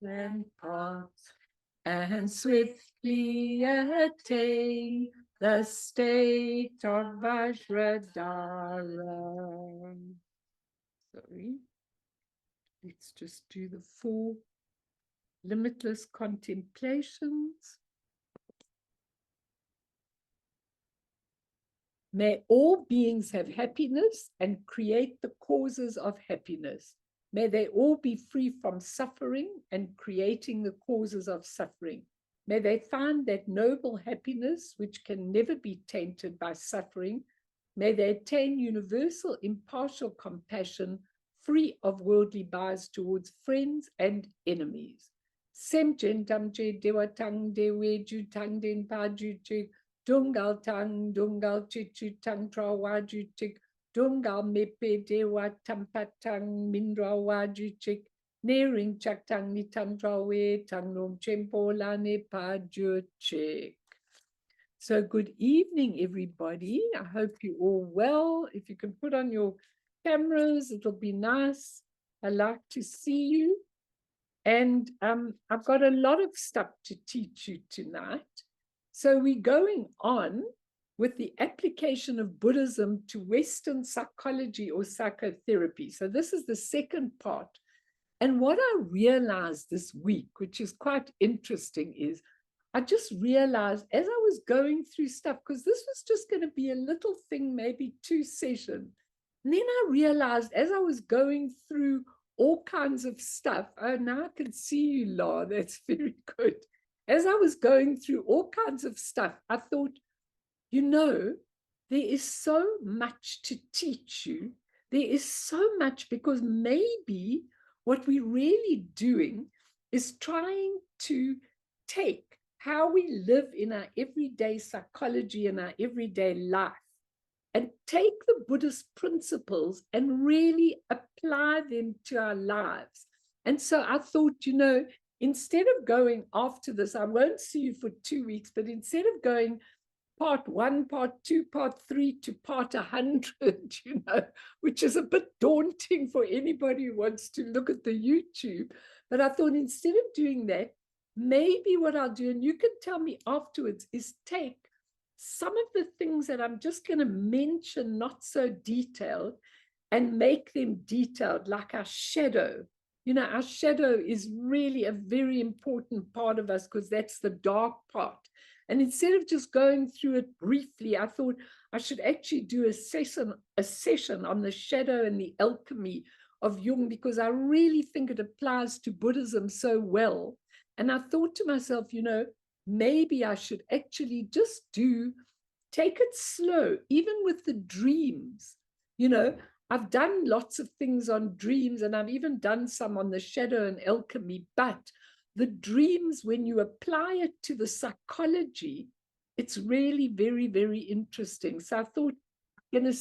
and part, and swiftly attain the state of Vajradhara. Sorry. Let's just do the 4 limitless contemplations. May all beings have happiness and create the causes of happiness. May they all be free from suffering and creating the causes of suffering. May they find that noble happiness which can never be tainted by suffering. May they attain universal impartial compassion, free of worldly bias towards friends and enemies. Semchen tamche dewatang dewe jutang den pa juche Dungal tang, dungal chichu tang tra waju chik, dungal mepe dewa tampatang mindra waju chik, nering chak tang ni tang tra we, tang nom chempo la ne pa ju chik. So good evening, everybody. I hope you're all well. If you can put on your cameras, it'll be nice. I like to see you. And I've got a lot of stuff to teach you tonight. So we're going on with the application of Buddhism to Western psychology or psychotherapy. So this is the second part. And what I realized this week, which is quite interesting, is I just realized as I was going through stuff, because this was just going to be a little thing, maybe 2 sessions. And then I realized as I was going through all kinds of stuff, oh, now I can see you, La, that's very good. As I was going through all kinds of stuff, I thought, you know, there is so much to teach you. There is so much, because maybe what we're really doing is trying to take how we live in our everyday psychology and our everyday life and take the Buddhist principles and really apply them to our lives. And so I thought, you know, instead of going after this, I won't see you for 2 weeks, but instead of going part 1, part 2, part 3 to part 100, you know, which is a bit daunting for anybody who wants to look at the YouTube. But I thought instead of doing that, maybe what I'll do, and you can tell me afterwards, is take some of the things that I'm just going to mention, not so detailed, and make them detailed, like our shadow. You know, our shadow is really a very important part of us because that's the dark part. And instead of just going through it briefly, I thought I should actually do a session on the shadow and the alchemy of Jung, because I really think it applies to Buddhism so well. And I thought to myself, you know, maybe I should actually just take it slow, even with the dreams. You know, I've done lots of things on dreams, and I've even done some on the shadow and alchemy, but the dreams, when you apply it to the psychology, it's really very, very interesting. So I thought I'm going to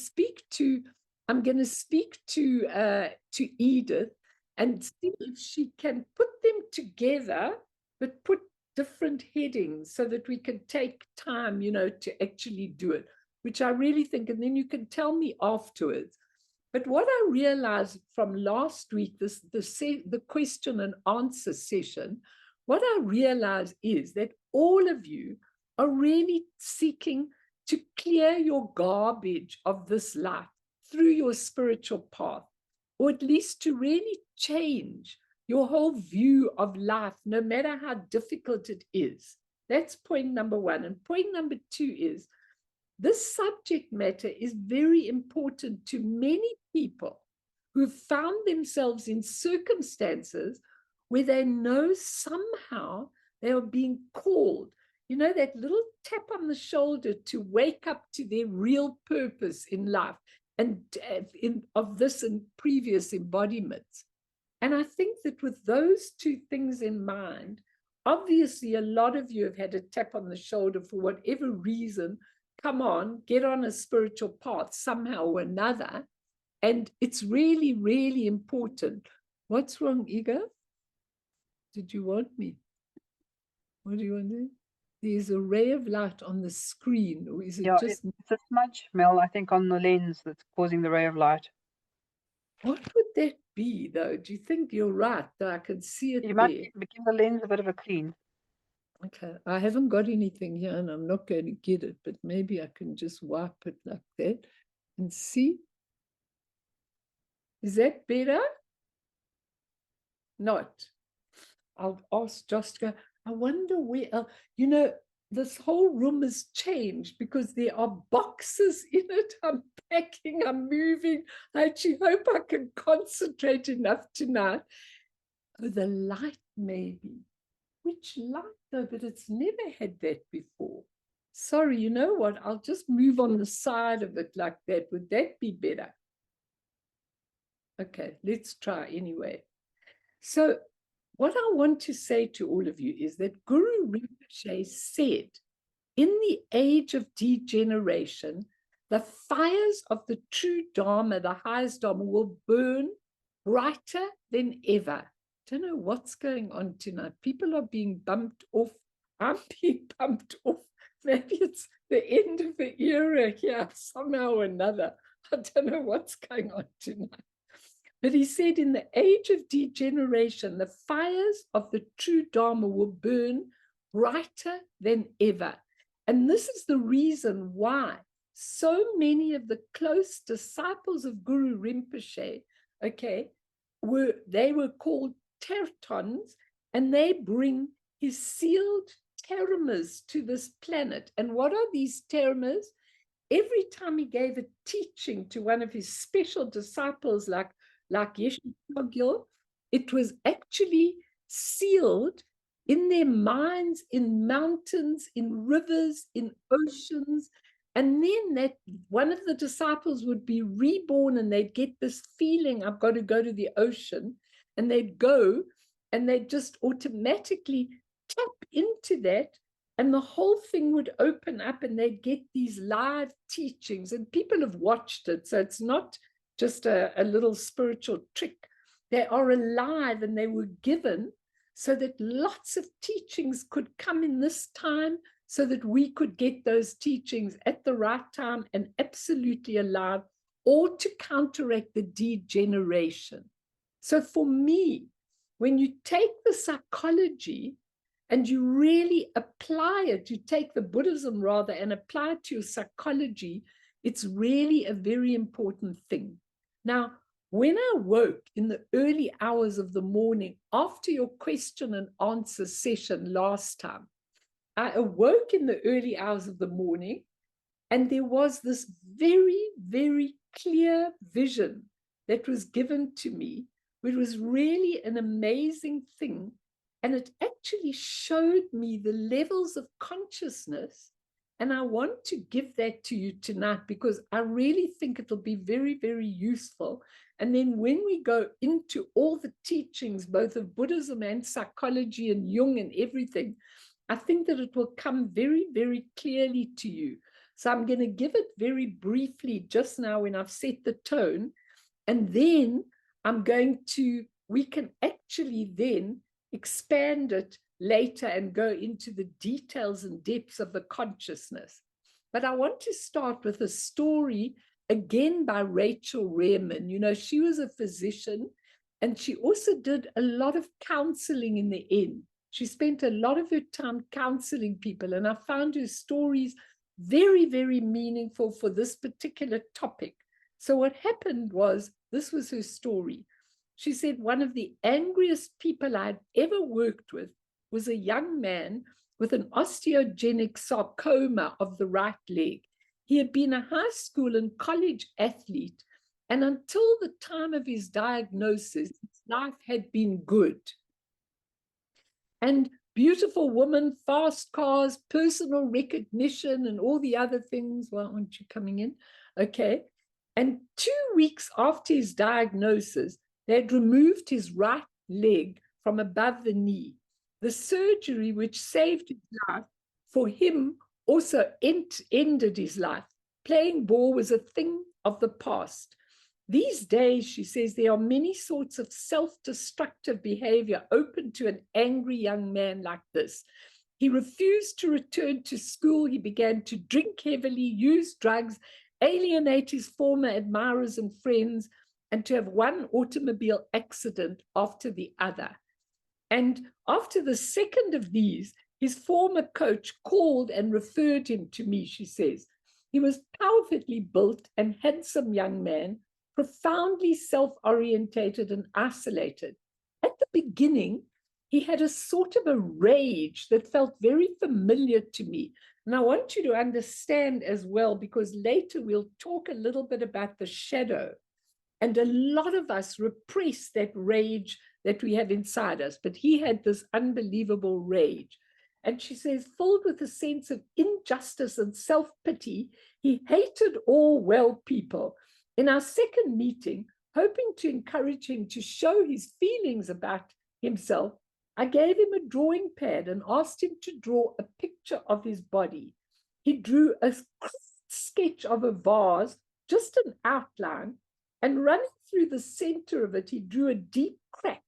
speak to Edith and see if she can put them together, but put different headings so that we can take time, you know, to actually do it, which I really think, and then you can tell me afterwards. But what I realized from last week, the question and answer session, what I realized is that all of you are really seeking to clear your garbage of this life through your spiritual path, or at least to really change your whole view of life, no matter how difficult it is. That's point number 1. And point number 2 is, this subject matter is very important to many people who've found themselves in circumstances where they know somehow they are being called, you know, that little tap on the shoulder to wake up to their real purpose in life, and of this and previous embodiments. And I think that with those 2 things in mind, obviously a lot of you have had a tap on the shoulder for whatever reason. Come on, get on a spiritual path somehow or another. And it's really, really important. What's wrong, Ego? Did you want me? What do you want to do? There's a ray of light on the screen, or is it just... It's a smudge, Mel, I think, on the lens that's causing the ray of light. What would that be, though? Do you think you're right, though I can see it You might there? give the lens a bit of a clean. Okay, I haven't got anything here and I'm not going to get it, but maybe I can just wipe it like that and see. Is that better? Not. I'll ask Josh to go, I wonder where, this whole room has changed because there are boxes in it. I'm packing, I'm moving. I actually hope I can concentrate enough tonight. Oh, the light maybe. Which light though? But it's never had that before. Sorry, you know what? I'll just move on the side of it like that. Would that be better? Okay, let's try anyway. So what I want to say to all of you is that Guru Rinpoche said, in the age of degeneration, the fires of the true Dharma, the highest Dharma, will burn brighter than ever. Don't know what's going on tonight. People are being bumped off. I'm being bumped off. Maybe it's the end of the era here, somehow or another. I don't know what's going on tonight. But he said, in the age of degeneration, the fires of the true Dharma will burn brighter than ever. And this is the reason why so many of the close disciples of Guru Rinpoche, they were called tertons, and they bring his sealed teremas to this planet. And what are these teremas? Every time he gave a teaching to one of his special disciples, like Yeshe Togil, it was actually sealed in their minds, in mountains, in rivers, in oceans. And then that one of the disciples would be reborn and they'd get this feeling, I've got to go to the ocean. And they'd go and they'd just automatically tap into that. And the whole thing would open up and they'd get these live teachings. And people have watched it. So it's not just a little spiritual trick. They are alive and they were given so that lots of teachings could come in this time so that we could get those teachings at the right time and absolutely alive, all to counteract the degeneration. So for me, when you take the psychology and you really apply it, you take the Buddhism rather and apply it to your psychology, it's really a very important thing. Now, when I woke in the early hours of the morning after your question and answer session last time, I awoke in the early hours of the morning and there was this very, very clear vision that was given to me, which was really an amazing thing. And it actually showed me the levels of consciousness. And I want to give that to you tonight because I really think it'll be very, very useful. And then when we go into all the teachings, both of Buddhism and psychology and Jung and everything, I think that it will come very, very clearly to you. So I'm going to give it very briefly just now when I've set the tone. And then we can actually then expand it later and go into the details and depths of the consciousness. But I want to start with a story again by Rachel Rehrman. You know, she was a physician and she also did a lot of counseling in the end. She spent a lot of her time counseling people, and I found her stories very, very meaningful for this particular topic. So what happened was, this was her story. She said, one of the angriest people I'd ever worked with was a young man with an osteogenic sarcoma of the right leg. He had been a high school and college athlete, and until the time of his diagnosis, his life had been good. And beautiful women, fast cars, personal recognition, and all the other things. Well, aren't you coming in? Okay. And 2 weeks after his diagnosis, they'd removed his right leg from above the knee. The surgery, which saved his life, for him also ended his life. Playing ball was a thing of the past. These days, she says, there are many sorts of self-destructive behavior open to an angry young man like this. He refused to return to school. He began to drink heavily, use drugs, alienate his former admirers and friends. and to have one automobile accident after the other. And after the second of these, his former coach called and referred him to me, she says. He was powerfully built and handsome young man, profoundly self-orientated and isolated. At the beginning, he had a sort of a rage that felt very familiar to me. And I want you to understand as well, because later we'll talk a little bit about the shadow. And a lot of us repress that rage that we have inside us. But he had this unbelievable rage. And she says, filled with a sense of injustice and self-pity, he hated all well people. In our second meeting, hoping to encourage him to show his feelings about himself, I gave him a drawing pad and asked him to draw a picture of his body. He drew a sketch of a vase, just an outline, and running through the center of it, he drew a deep crack.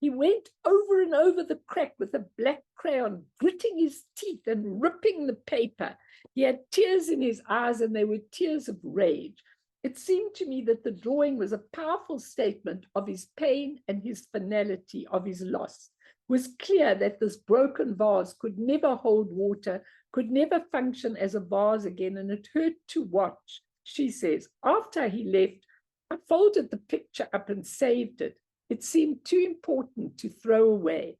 He went over and over the crack with a black crayon, gritting his teeth and ripping the paper. He had tears in his eyes, and they were tears of rage. It seemed to me that the drawing was a powerful statement of his pain and his finality, of his loss. It was clear that this broken vase could never hold water, could never function as a vase again, and it hurt to watch. She says, after he left, I folded the picture up and saved it. It seemed too important to throw away.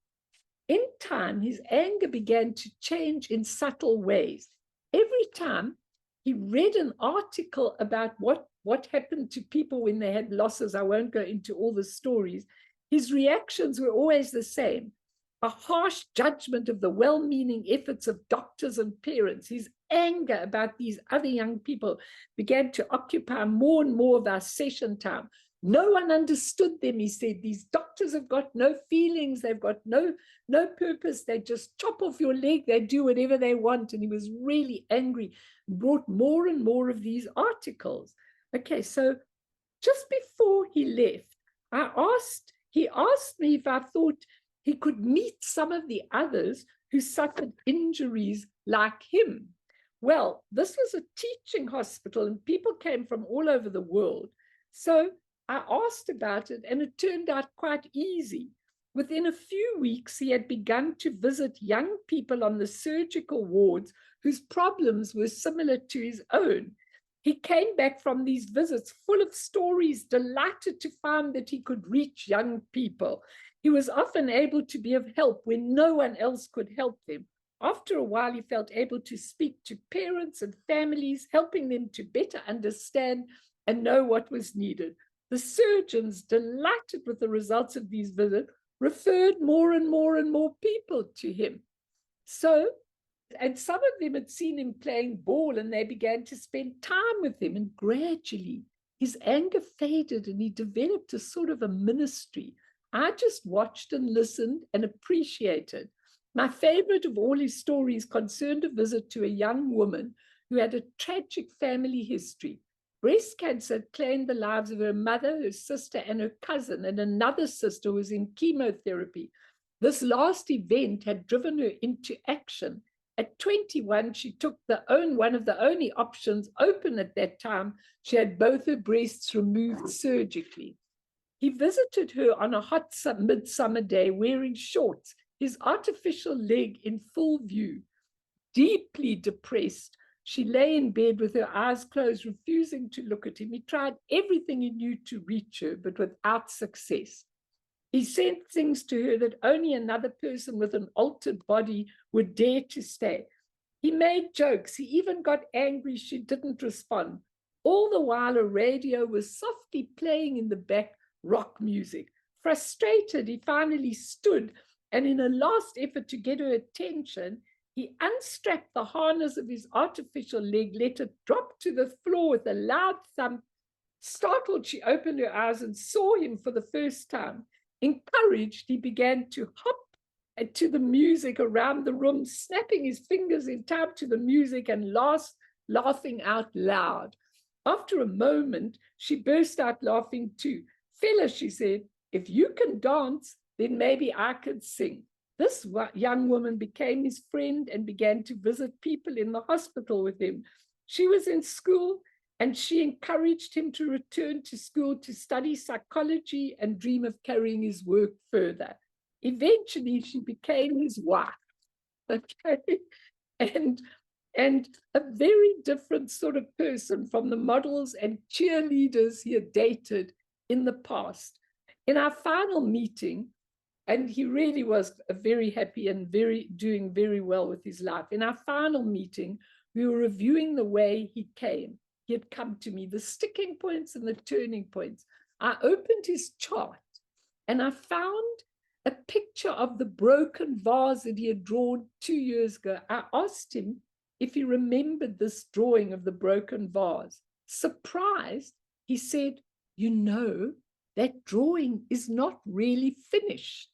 In time, his anger began to change in subtle ways. Every time he read an article about what happened to people when they had losses, I won't go into all the stories, his reactions were always the same. A harsh judgment of the well-meaning efforts of doctors and parents. His anger about these other young people began to occupy more and more of our session time. No one understood them, he said. These doctors have got no feelings. They've got no purpose. They just chop off your leg. They do whatever they want. And he was really angry, brought more and more of these articles. Okay, so just before he left, he asked me if I thought he could meet some of the others who suffered injuries like him. Well, this was a teaching hospital, and people came from all over the world. So I asked about it, and it turned out quite easy. Within a few weeks, he had begun to visit young people on the surgical wards whose problems were similar to his own. He came back from these visits full of stories, delighted to find that he could reach young people. He was often able to be of help when no one else could help them. After a while, he felt able to speak to parents and families, helping them to better understand and know what was needed. The surgeons, delighted with the results of these visits, referred more and more and more people to him. So, and some of them had seen him playing ball, and they began to spend time with him. And gradually, his anger faded, and he developed a sort of a ministry. I just watched and listened and appreciated. My favorite of all his stories concerned a visit to a young woman who had a tragic family history. Breast cancer had claimed the lives of her mother, her sister, and her cousin, and another sister who was in chemotherapy. This last event had driven her into action. At 21, she took one of the only options open at that time. She had both her breasts removed surgically. He visited her on a hot midsummer day wearing shorts, his artificial leg in full view. Deeply depressed, she lay in bed with her eyes closed, refusing to look at him. He tried everything he knew to reach her, but without success. He sent things to her that only another person with an altered body would dare to say. He made jokes. He even got angry she didn't respond. All the while, a radio was softly playing in the back rock music. Frustrated, he finally stood, and in a last effort to get her attention, he unstrapped the harness of his artificial leg, let it drop to the floor with a loud thump. Startled, she opened her eyes and saw him for the first time. Encouraged, he began to hop to the music around the room, snapping his fingers in time to the music and laughing out loud. After a moment, she burst out laughing too. Fella, she said, if you can dance, then maybe I could sing. This young woman became his friend and began to visit people in the hospital with him. She was in school And she encouraged him to return to school to study psychology and dream of carrying his work further. Eventually, she became his wife. Okay. And a very different sort of person from the models and cheerleaders he had dated in the past. In our final meeting, and he really was very happy and doing very well with his life. In our final meeting, we were reviewing the way he came. He had come to me, the sticking points and the turning points. I opened his chart and I found a picture of the broken vase that he had drawn 2 years ago. I asked him if he remembered this drawing of the broken vase. Surprised, he said, "You know, that drawing is not really finished."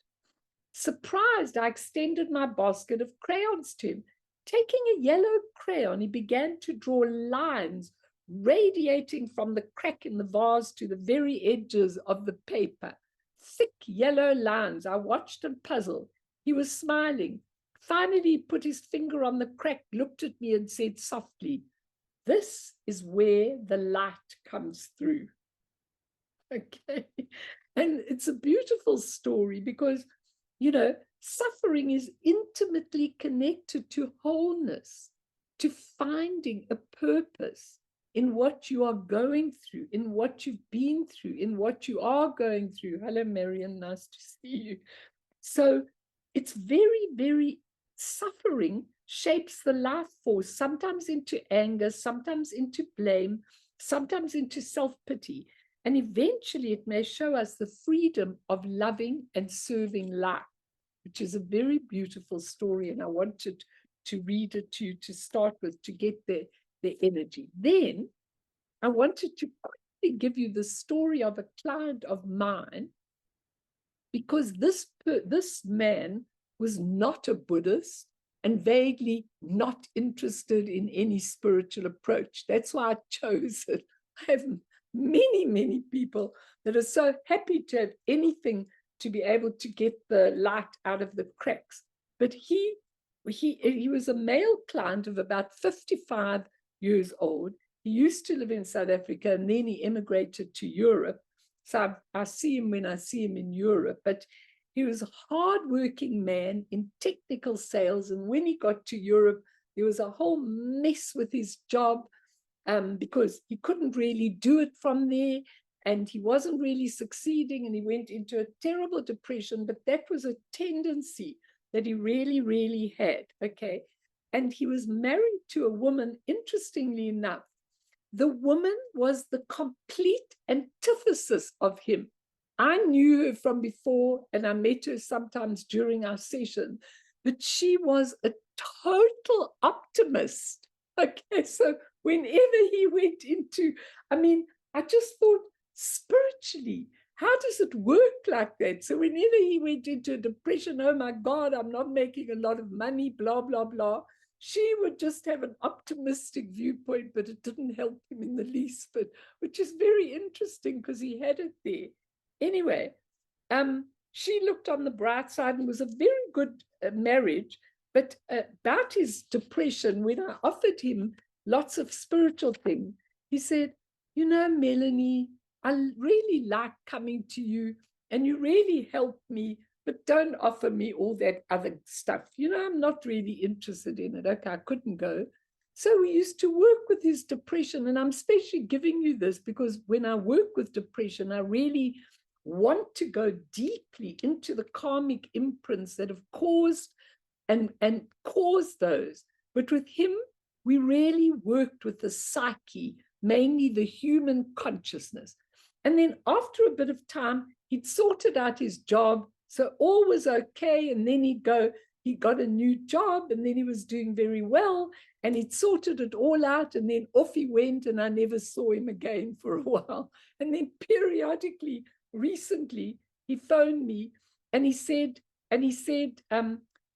Surprised, I extended my basket of crayons to him. Taking a yellow crayon, he began to draw lines radiating from the crack in the vase to the very edges of the paper. Thick yellow lines. I watched him puzzled. He was smiling. Finally, he put his finger on the crack, looked at me and said softly, "This is where the light comes through." Okay. And it's a beautiful story because, you know, suffering is intimately connected to wholeness, to finding a purpose in what you are going through, in what you've been through, in what you are going through. Hello, Marian, nice to see you. So it's very, very, suffering shapes the life force, sometimes into anger, sometimes into blame, sometimes into self-pity. And eventually it may show us the freedom of loving and serving life, which is a very beautiful story. And I wanted to read it to you to start with, to get the energy. Then I wanted to quickly give you the story of a client of mine, because this man was not a Buddhist and vaguely not interested in any spiritual approach. That's why I chose it. I have many, many people that are so happy to have anything to be able to get the light out of the cracks. But he was a male client of about 55 years old. He used to live in South Africa and then he immigrated to Europe. So I see him when I see him in Europe, but he was a hardworking man in technical sales. And when he got to Europe, there was a whole mess with his job because he couldn't really do it from there. And he wasn't really succeeding, and he went into a terrible depression. But that was a tendency that he really, really had. Okay. And he was married to a woman, interestingly enough. The woman was the complete antithesis of him. I knew her from before, and I met her sometimes during our session, but she was a total optimist. Okay, so whenever he went into, I just thought, spiritually, how does it work like that? So whenever he went into a depression, oh my God, I'm not making a lot of money, blah, blah, blah. She would just have an optimistic viewpoint, but it didn't help him in the least, but which is very interesting because he had it there. Anyway, she looked on the bright side and was a very good marriage. But about his depression, when I offered him lots of spiritual things, he said, "You know, Melanie, I really like coming to you and you really help me, but don't offer me all that other stuff. You know, I'm not really interested in it." Okay, I couldn't go. So we used to work with his depression. And I'm especially giving you this because when I work with depression, I really want to go deeply into the karmic imprints that have caused and caused those. But with him, we really worked with the psyche, mainly the human consciousness. And then after a bit of time, he'd sorted out his job. So all was okay. And then he got a new job, and then he was doing very well, and he'd sorted it all out. And then off he went, and I never saw him again for a while. And then periodically, recently, he phoned me and he said,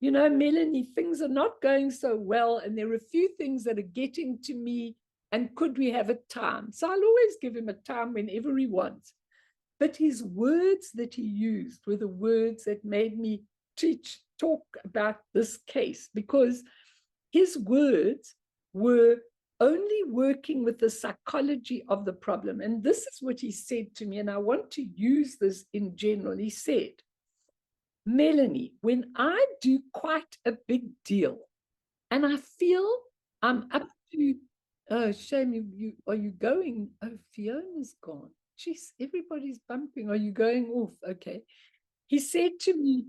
"You know, Melanie, things are not going so well, and there are a few things that are getting to me, and could we have a time?" So I'll always give him a time whenever he wants. But his words that he used were the words that made me talk about this case, because his words were only working with the psychology of the problem. And this is what he said to me, and I want to use this in general. He said, Melanie, when I do quite a big deal and I feel I'm up to, oh, shame, are you going? Oh, Fiona's gone. Jeez, everybody's bumping. Are you going off? Okay. He said to me,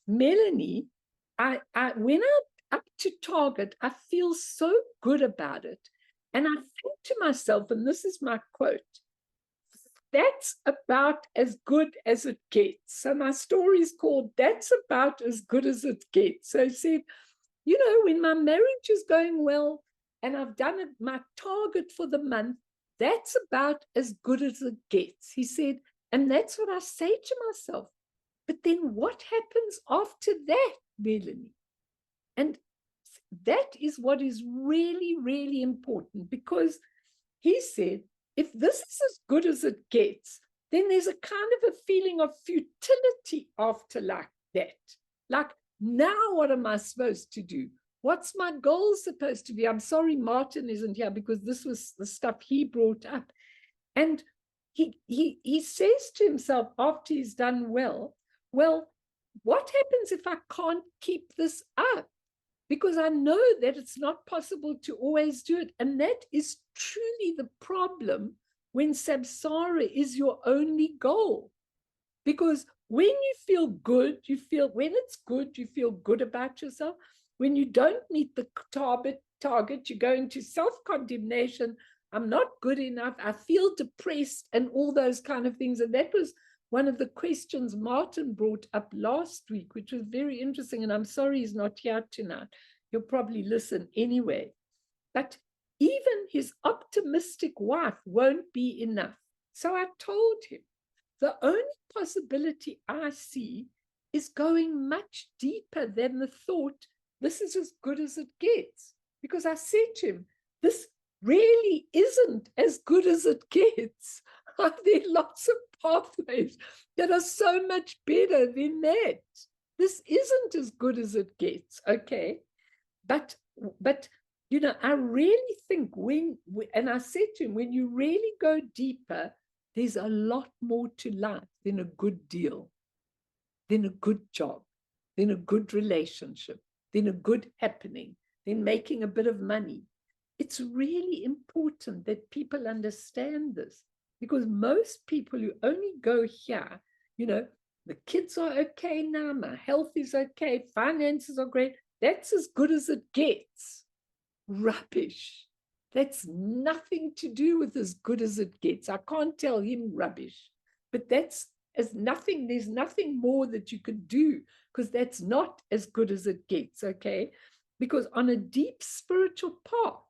Melanie, when I'm up to target, I feel so good about it. And I think to myself, and this is my quote, that's about as good as it gets. So my story is called That's About as Good as It Gets. So he said, you know, when my marriage is going well and I've done it, my target for the month, that's about as good as it gets. He said, and that's what I say to myself. But then what happens after that, Melanie? And that is what is really, really important, because he said, if this is as good as it gets, then there's a kind of a feeling of futility after like that. Like, now what am I supposed to do? What's my goal supposed to be? I'm sorry Martin isn't here, because this was the stuff he brought up. And he says to himself after he's done well, what happens if I can't keep this up? Because I know that it's not possible to always do it. And that is truly the problem when samsara is your only goal. Because when you feel good, when it's good, you feel good about yourself. When you don't meet the target, you go into self-condemnation. I'm not good enough. I feel depressed and all those kind of things. And that was one of the questions Martin brought up last week, which was very interesting. And I'm sorry he's not here tonight. He'll probably listen anyway. But even his optimistic wife won't be enough. So I told him, the only possibility I see is going much deeper than the thought, this is as good as it gets. Because I said to him, this really isn't as good as it gets. There are lots of pathways that are so much better than that. This isn't as good as it gets, okay? But you know, I really think and I said to him, when you really go deeper, there's a lot more to life than a good deal, than a good job, than a good relationship, than a good happening, than making a bit of money. It's really important that people understand this, because most people who only go here, you know, the kids are okay now, my health is okay, finances are great, that's as good as it gets. Rubbish. That's nothing to do with as good as it gets. I can't tell him rubbish, but that's as nothing. There's nothing more that you could do, because that's not as good as it gets, okay? Because on a deep spiritual path,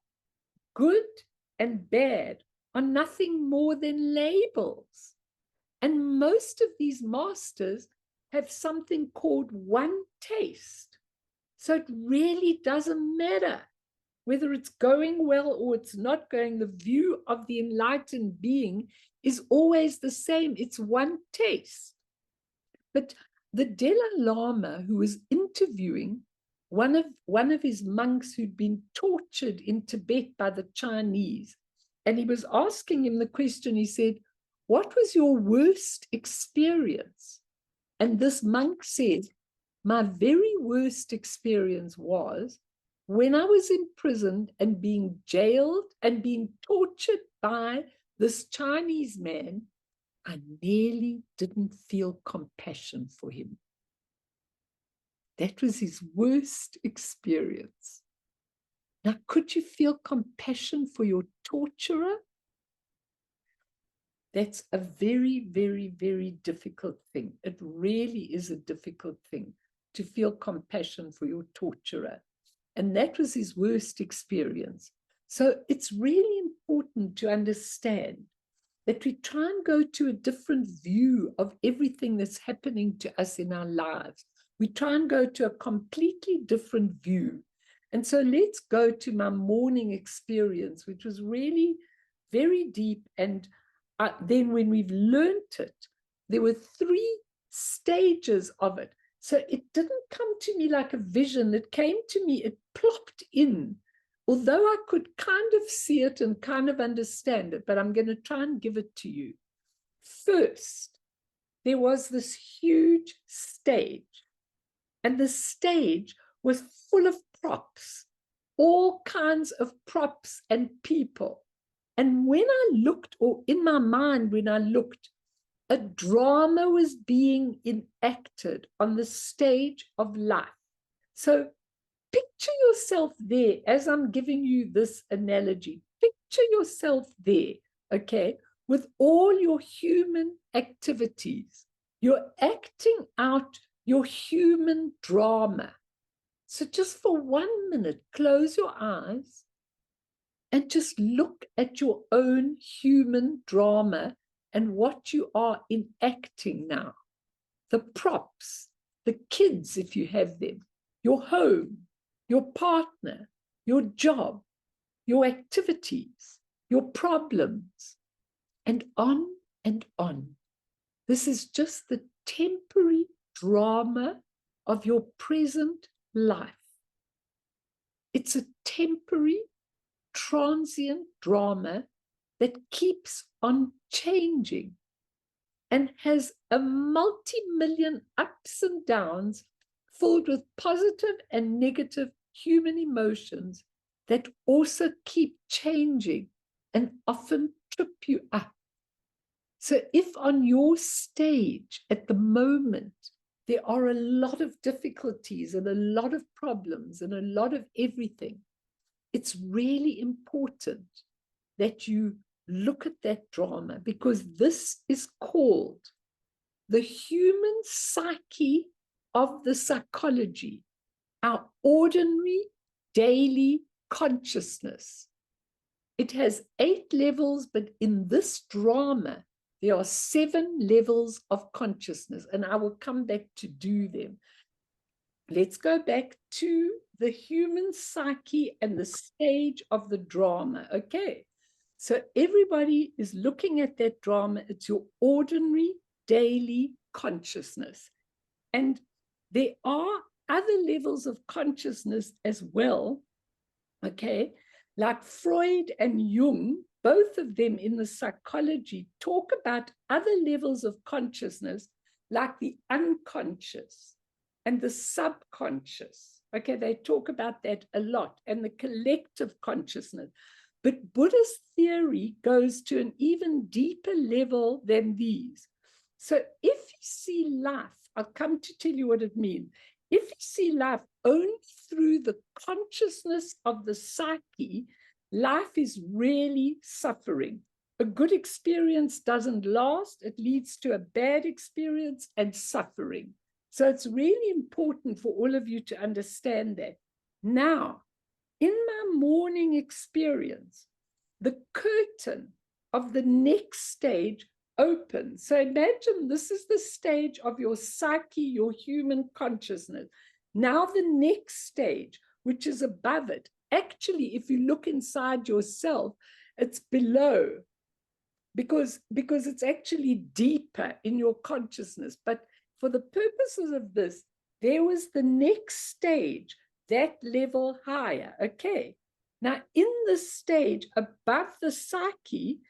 good and bad are nothing more than labels. And most of these masters have something called one taste. So it really doesn't matter whether it's going well or it's not going. The view of the enlightened being is always the same. It's one taste. But the Dalai Lama, who was interviewing one of his monks who'd been tortured in Tibet by the Chinese, and he was asking him the question, he said, what was your worst experience? And this monk said, my very worst experience was when I was imprisoned and being jailed and being tortured by this Chinese man. I nearly didn't feel compassion for him. That was his worst experience. Now, could you feel compassion for your torturer? That's a very, very, very difficult thing. It really is a difficult thing to feel compassion for your torturer. And that was his worst experience. So it's really important to understand that we try and go to a different view of everything that's happening to us in our lives. We try and go to a completely different view. And so let's go to my morning experience, which was really very deep. And then when we've learned it, there were 3 stages of it. So it didn't come to me like a vision. It came to me, it plopped in although I could kind of see it and kind of understand it, but I'm going to try and give it to you. First, there was this huge stage, and the stage was full of props, all kinds of props and people. And when I looked, or in my mind, when I looked, a drama was being enacted on the stage of life. So picture yourself there as I'm giving you this analogy. Picture yourself there, okay, with all your human activities. You're acting out your human drama. So just for 1 minute, close your eyes and just look at your own human drama and what you are enacting now. The props, the kids, if you have them, your home, your partner, your job, your activities, your problems, and on and on. This is just the temporary drama of your present life. It's a temporary, transient drama that keeps on changing and has a multi-million ups and downs filled with positive and negative human emotions that also keep changing and often trip you up. So if on your stage at the moment, there are a lot of difficulties and a lot of problems and a lot of everything, it's really important that you look at that drama, because this is called the human psyche of the psychology, our ordinary daily consciousness. It has 8 levels, but in this drama, there are 7 levels of consciousness, and I will come back to do them. Let's go back to the human psyche and the stage of the drama, okay? So everybody is looking at that drama. It's your ordinary daily consciousness. And there are other levels of consciousness as well, okay? Like Freud and Jung, both of them in the psychology talk about other levels of consciousness, like the unconscious and the subconscious. Okay, they talk about that a lot, and the collective consciousness. But Buddhist theory goes to an even deeper level than these. So if you see life, I'll come to tell you what it means. If you see life only through the consciousness of the psyche, life is really suffering. A good experience doesn't last. It leads to a bad experience and suffering. So it's really important for all of you to understand that. Now, in my morning experience, the curtain of the next stage opens. So imagine this is the stage of your psyche, your human consciousness. Now the next stage, which is above it, actually, if you look inside yourself, it's below, because it's actually deeper in your consciousness. But for the purposes of this, there was the next stage, that level higher, okay? Now, in this stage, above the psyche,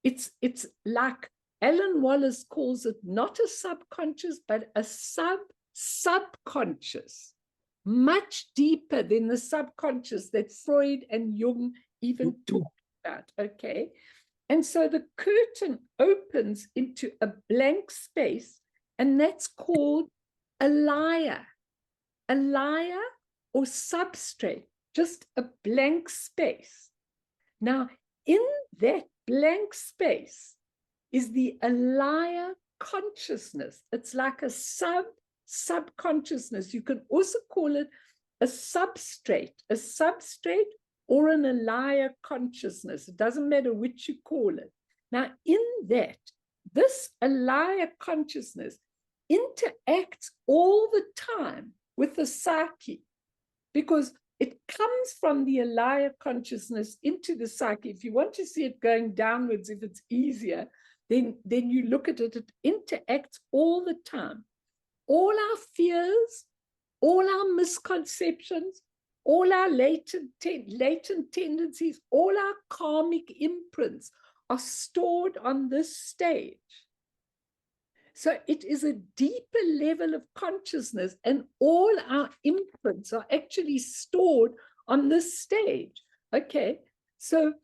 it's like Alan Wallace calls it not a subconscious, but a subconscious, much deeper than the subconscious that Freud and Jung even talked about, okay? And so the curtain opens into a blank space, and that's called alaya or substrate, just a blank space. Now, in that blank space is the alaya consciousness. It's like a subconsciousness. You can also call it a substrate or an alaya consciousness. It doesn't matter which you call it. Now, in that, this alaya consciousness interacts all the time with the psyche, because it comes from the alaya consciousness into the psyche. If you want to see it going downwards, if it's easier, then you look at it. It interacts all the time. All our fears, all our misconceptions, all our latent tendencies, all our karmic imprints are stored on this stage. So it is a deeper level of consciousness, and all our imprints are actually stored on this stage. Okay, so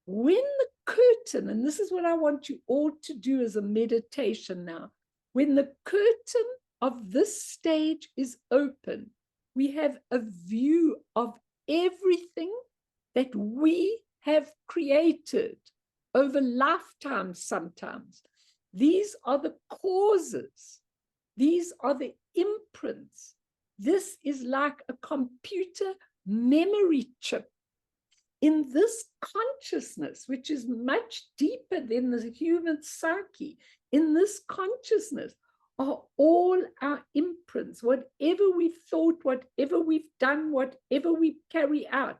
when the curtain, and this is what I want you all to do as a meditation now, when the curtain of this stage is open, we have a view of everything that we have created over lifetimes sometimes. These are the causes. These are the imprints. This is like a computer memory chip. In this consciousness, which is much deeper than the human psyche, in this consciousness are all our imprints. Whatever we've thought, whatever we've done, whatever we carry out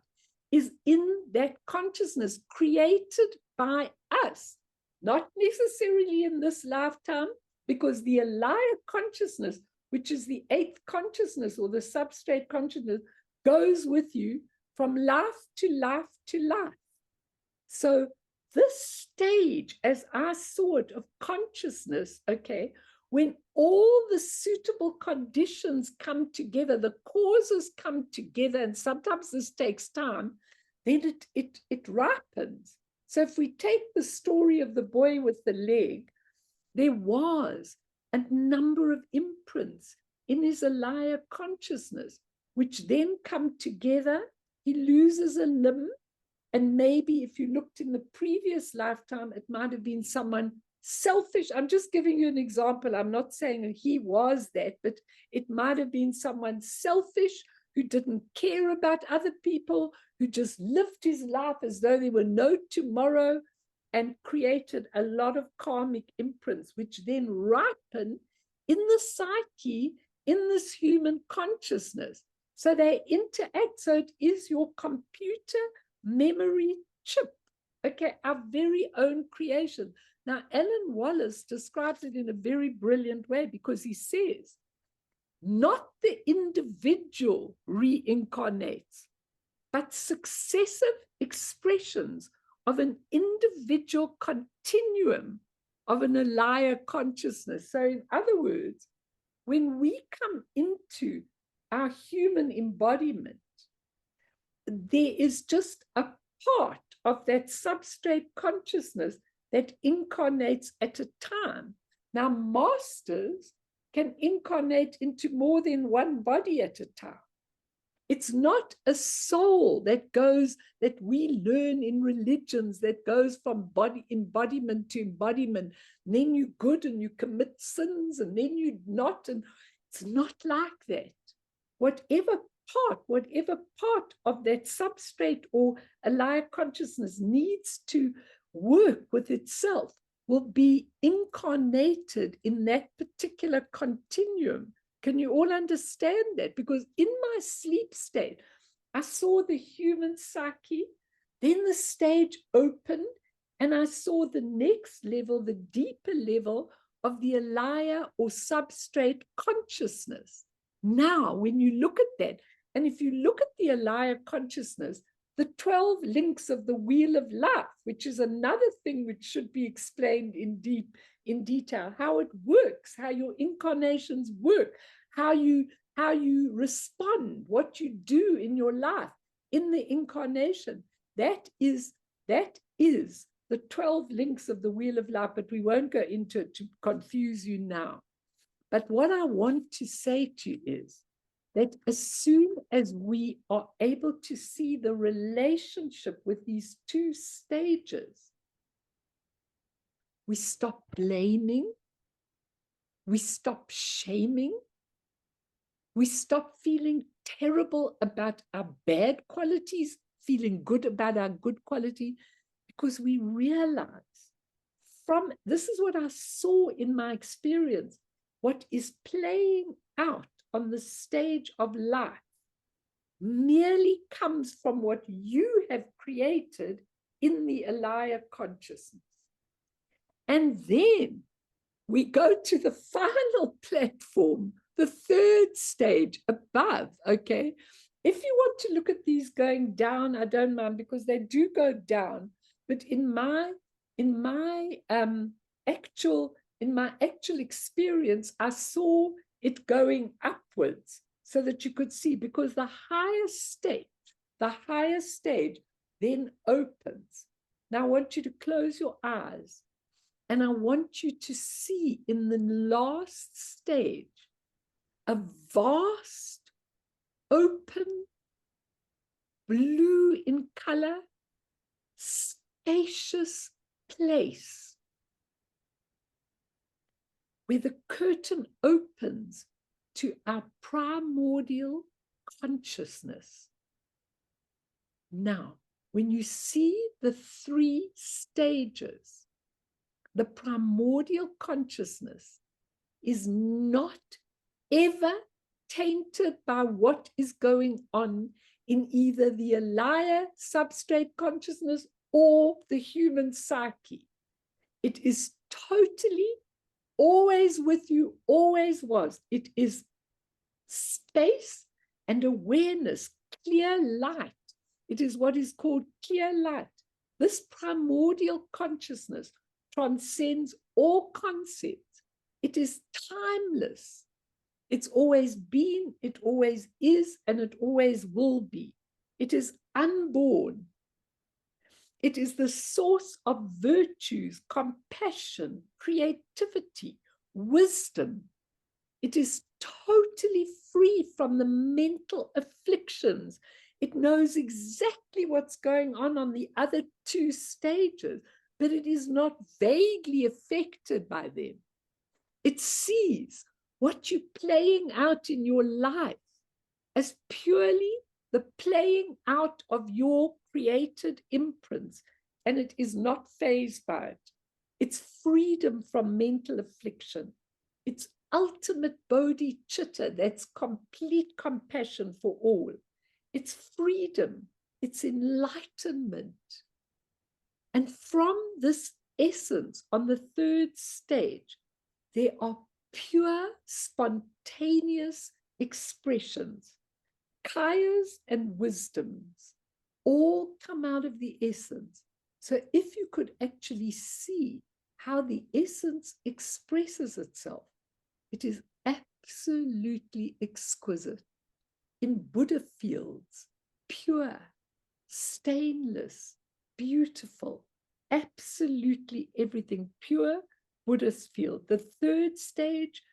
is in that consciousness created by us. Not necessarily in this lifetime, because the alaya consciousness, which is the eighth consciousness or the substrate consciousness, goes with you from life to life to life. So this stage, as I saw it, of consciousness, okay, when all the suitable conditions come together, the causes come together, and sometimes this takes time, then it ripens. So if we take the story of the boy with the leg, there was a number of imprints in his alaya consciousness, which then come together. He loses a limb, and maybe if you looked in the previous lifetime, it might have been someone selfish. I'm just giving you an example. I'm not saying that he was that, but it might have been someone selfish who didn't care about other people, who just lived his life as though there were no tomorrow, and created a lot of karmic imprints, which then ripen in the psyche, in this human consciousnness. So they interact. So it is your computer memory chip, okay, our very own creation. Now, Alan Wallace describes it in a very brilliant way, because he says, not the individual reincarnates, but successive expressions of an individual continuum of an alaya consciousness. So in other words, when we come into our human embodiment, there is just a part of that substrate consciousness that incarnates at a time. Now, masters can incarnate into more than one body at a time. It's not a soul that goes, that we learn in religions, that goes from body embodiment to embodiment. And then you're good and you commit sins, and then you're not. And it's not like that. Whatever part of that substrate or alaya consciousness needs to work with itself will be incarnated in that particular continuum. Can you all understand that? Because in my sleep state, I saw the human psyche, then the stage opened, and I saw the next level, the deeper level of the alaya or substrate consciousness. Now, when you look at that, and if you look at the alaya consciousness, the 12 links of the wheel of life, which is another thing which should be explained in detail, how it works, how your incarnations work, how you respond, what you do in your life in the incarnation. That is the 12 links of the wheel of life, but we won't go into it to confuse you now. But what I want to say to you is that as soon as we are able to see the relationship with these two stages, we stop blaming, we stop shaming, we stop feeling terrible about our bad qualities, feeling good about our good quality, because we realize this is what I saw in my experience, what is playing out on the stage of life merely comes from what you have created in the alaya consciousness. And then we go to the final platform, the third stage above, okay? If you want to look at these going down, I don't mind, because they do go down. But in my actual experience, I saw it going upwards, so that you could see, because the highest stage then opens. Now I want you to close your eyes, and I want you to see in the last stage a vast, open, blue in color, spacious place where the curtain opens to our primordial consciousness. Now, when you see the 3 stages, the primordial consciousness is not ever tainted by what is going on in either the ALAYA substrate consciousness or the human psyche. It is totally always with you, always was. It is space and awareness, clear light. It is what is called clear light. This primordial consciousness transcends all concepts. It is timeless. It's always been, it always is, and it always will be. It is unborn. It is the source of virtues, compassion, creativity, wisdom. It is totally free from the mental afflictions. It knows exactly what's going on the other 2 stages, but it is not vaguely affected by them. It sees what you're playing out in your life as purely the playing out of your created imprints, and it is not fazed by it. It's freedom from mental affliction. It's ultimate bodhicitta, that's complete compassion for all. It's freedom, it's enlightenment. And from this essence, on the 3rd stage, there are pure, spontaneous expressions, kayas and wisdoms, all come out of the essence. So if you could actually see how the essence expresses itself, it is absolutely exquisite. In Buddha fields, pure, stainless, beautiful, absolutely everything pure, Buddhist field. The 3rd stage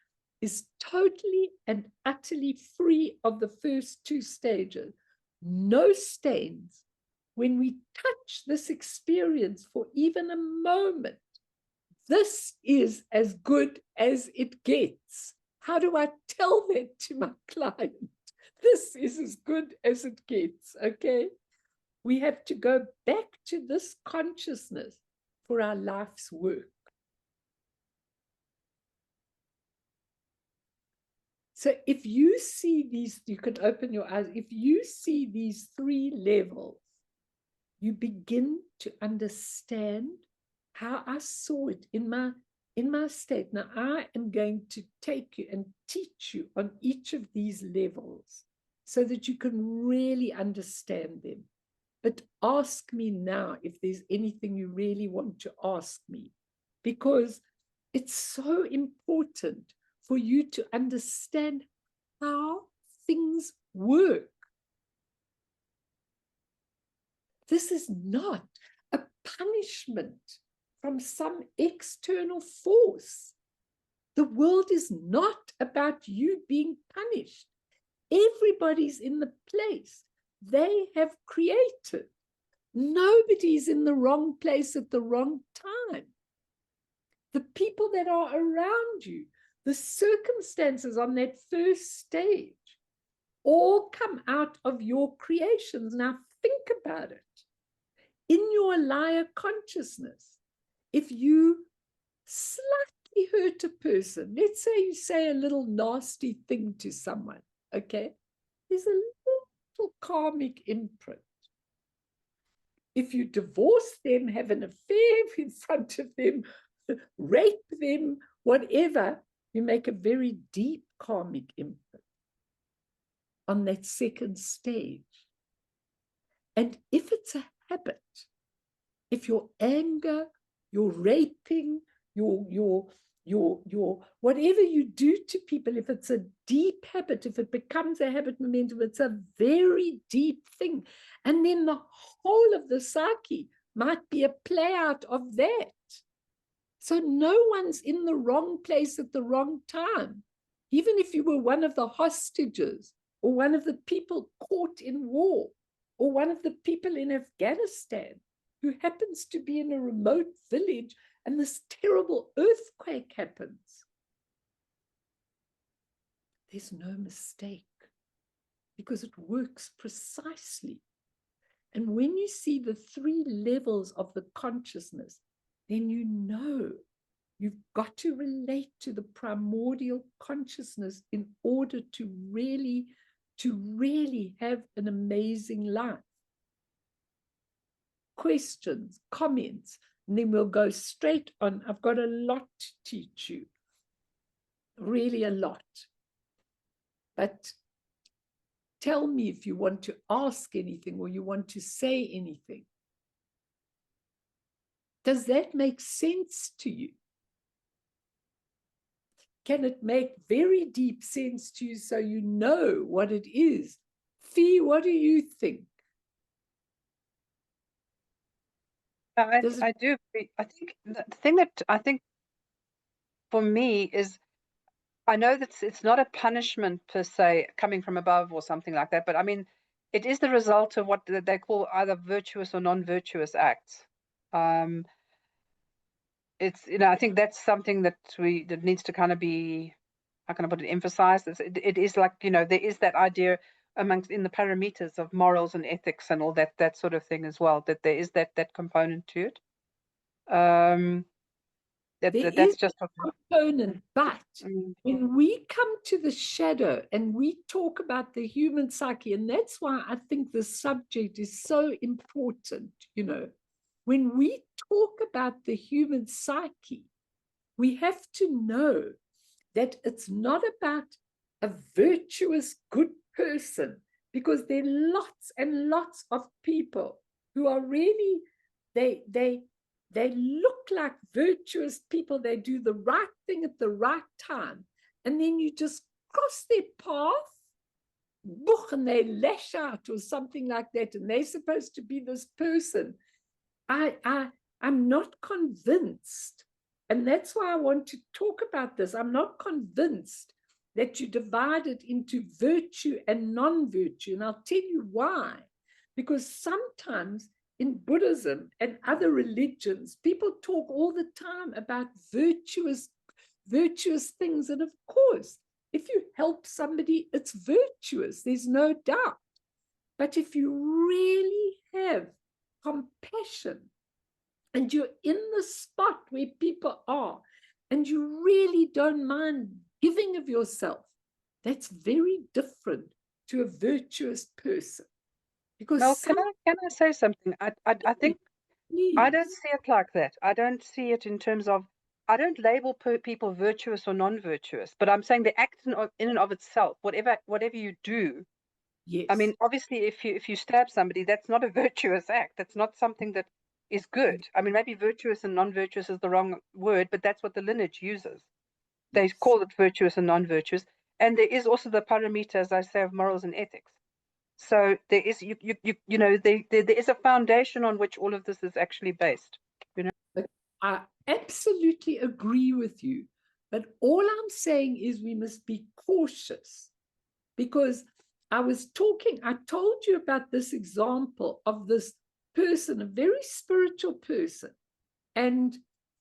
is totally and utterly free of the first 2 stages. No stains. When we touch this experience for even a moment, this is as good as it gets. How do I tell that to my client? This is as good as it gets, okay? We have to go back to this consciousness for our life's work. So if you see these, you can open your eyes. If you see these 3 levels, you begin to understand how I saw it in my state. Now, I am going to take you and teach you on each of these levels so that you can really understand them. But ask me now if there's anything you really want to ask me, because it's so important for you to understand how things work. This is not a punishment from some external force. The world is not about you being punished. Everybody's in the place they have created. Nobody's in the wrong place at the wrong time. The people that are around you, the circumstances on that first stage, all come out of your creations. Now think about it. In your ALAYA consciousness, if you slightly hurt a person, let's say you say a little nasty thing to someone, okay? There's a little karmic imprint. If you divorce them, have an affair in front of them, rape them, whatever, you make a very deep karmic imprint. on that second stage. And if it's a habit, if your anger, your raping, your whatever you do to people, if it's a deep habit, if it becomes a habit momentum, it's a very deep thing. And then the whole of the psyche might be a play out of that. So no one's in the wrong place at the wrong time. Even if you were one of the hostages, or one of the people caught in war, or one of the people in Afghanistan who happens to be in a remote village and this terrible earthquake happens, there's no mistake, because it works precisely. And when you see the 3 levels of the consciousness, then you know you've got to relate to the primordial consciousness in order to really have an amazing life. Questions, comments, and then we'll go straight on. I've got a lot to teach you, really a lot. But tell me if you want to ask anything or you want to say anything. Does that make sense to you? Can it make very deep sense to you so you know what it is? Fee, what do you think? I do. I think the thing that I think for me is, I know that it's not a punishment per se coming from above or something like that, but I mean, it is the result of what they call either virtuous or non-virtuous acts. It's, I think that's something that needs to kind of be, how can I put it, emphasized. It is like, there is that idea in the parameters of morals and ethics and all that sort of thing as well, that there is that component to it. That's just a component, but when we come to the shadow and we talk about the human psyche, and that's why I think the subject is so important, when we talk about the human psyche, we have to know that it's not about a virtuous good person, because there are lots and lots of people who are really, they look like virtuous people. They do the right thing at the right time. And then you just cross their path, and they lash out or something like that. And they're supposed to be this person. I'm not convinced. And that's why I want to talk about this. I'm not convinced that you divide it into virtue and non-virtue. And I'll tell you why. Because sometimes in Buddhism and other religions, people talk all the time about virtuous things. And of course, if you help somebody, it's virtuous. There's no doubt. But if you really have compassion and you're in the spot where people are and you really don't mind giving of yourself, that's very different to a virtuous person. Because can I say something? I think I don't see it like that. I don't see it in terms of, I don't label people virtuous or non-virtuous, but I'm saying the act in and of itself, whatever you do. Yes. I mean, obviously, if you stab somebody, that's not a virtuous act. That's not something that is good. I mean, maybe virtuous and non-virtuous is the wrong word, but that's what the lineage uses. They call it virtuous and non-virtuous. And there is also the parameter, as I say, of morals and ethics. So there is there is a foundation on which all of this is actually based. I absolutely agree with you, but all I'm saying is we must be cautious, because I told you about this example of this person, a very spiritual person, and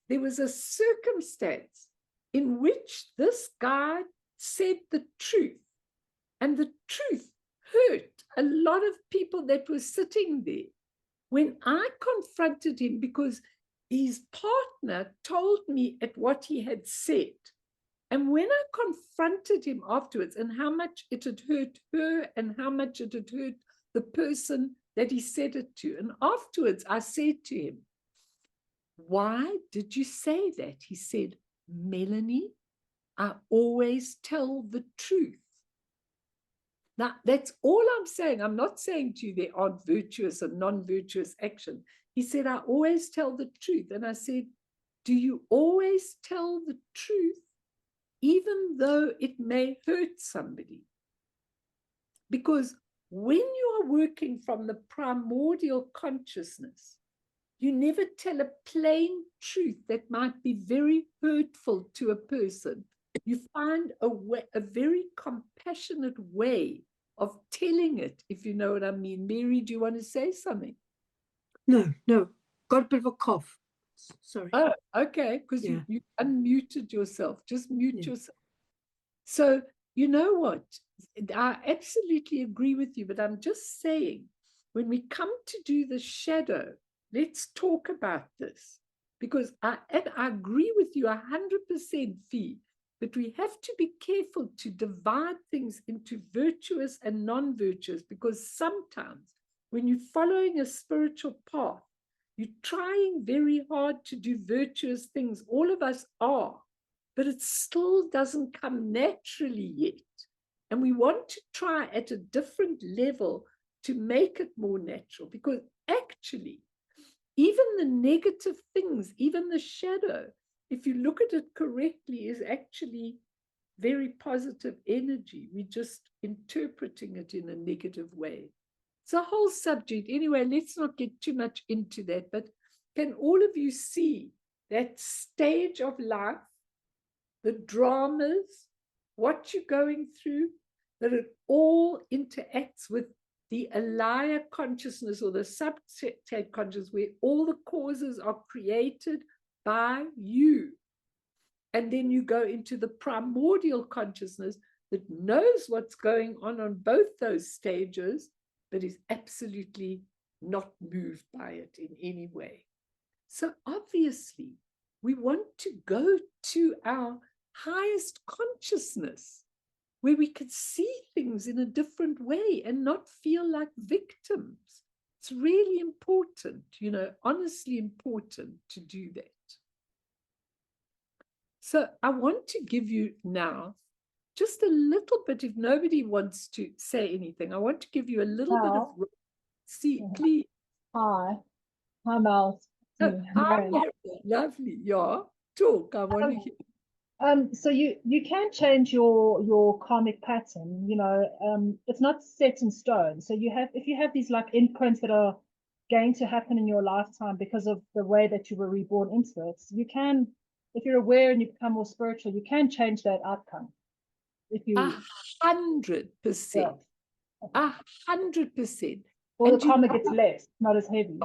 there was a circumstance in which this guy said the truth, and the truth hurt a lot of people that were sitting there. When I confronted him, because his partner told me at what he had said, and when I confronted him afterwards and how much it had hurt her and how much it had hurt the person that he said it to, and afterwards I said to him, "Why did you say that?" He said, "Melanie, I always tell the truth." Now, that's all I'm saying. I'm not saying to you there aren't virtuous and non-virtuous action. He said, I always tell the truth. And I said, do you always tell the truth, even though it may hurt somebody? Because when you are working from the primordial consciousness, you never tell a plain truth that might be very hurtful to a person. You find a very compassionate way of telling it, if you know what I mean. Mary, do you want to say something? No, got a bit of a cough. Sorry. Oh, okay, because Yeah. you unmuted yourself. Just mute Yeah. yourself. So, you know what? I absolutely agree with you, but I'm just saying, when we come to do the shadow, let's talk about this, because I agree with you 100%, Fee, but we have to be careful to divide things into virtuous and non-virtuous, because sometimes when you're following a spiritual path, you're trying very hard to do virtuous things. All of us are, but it still doesn't come naturally yet. And we want to try at a different level to make it more natural, because actually, even the negative things, even the shadow, if you look at it correctly, is actually very positive energy. We're just interpreting it in a negative way. It's a whole subject. Anyway, let's not get too much into that. But can all of you see that stage of life, the dramas, what you're going through, that it all interacts with the alaya consciousness, or the substate consciousness, where all the causes are created by you. And then you go into the primordial consciousness that knows what's going on both those stages, but is absolutely not moved by it in any way. So obviously, we want to go to our highest consciousness, where we can see things in a different way and not feel like victims. It's really important, honestly important to do that. So I want to give you now just a little bit, if nobody wants to say anything, I want to give you a little bit of, please. Hi, Mel. Oh, hi, Mary. Lovely. Yeah, talk. I want to hear. So you can change your karmic pattern. It's not set in stone. So if you have these like imprints that are going to happen in your lifetime because of the way that you were reborn into it, you can, if you're aware and you become more spiritual, you can change that outcome. If you 100%, 100%, or the karma gets less, not as heavy.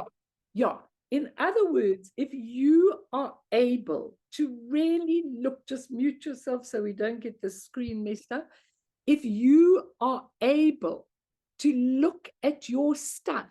Yeah. In other words, if you are able to really look, just mute yourself so we don't get the screen messed up. If you are able to look at your stuff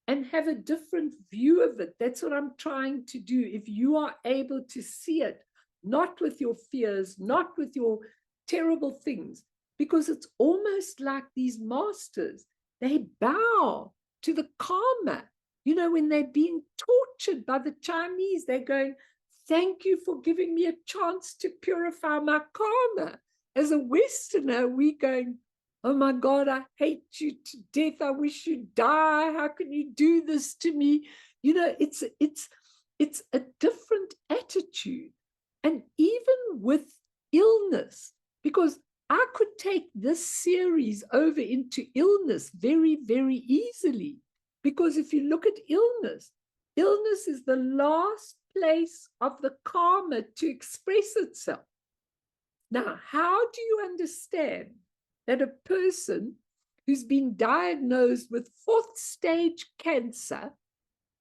and have a different view of it, that's what I'm trying to do. If you are able to see it, not with your fears, not with your terrible things, because it's almost like these masters, they bow to the karma. When they're being tortured by the Chinese, they're going, thank you for giving me a chance to purify my karma. As a Westerner, we're going, oh my God, I hate you to death. I wish you'd die. How can you do this to me? It's a different attitude. And even with illness, because I could take this series over into illness very, very easily. Because if you look at illness is the last place of the karma to express itself. Now, how do you understand that a person who's been diagnosed with 4th stage cancer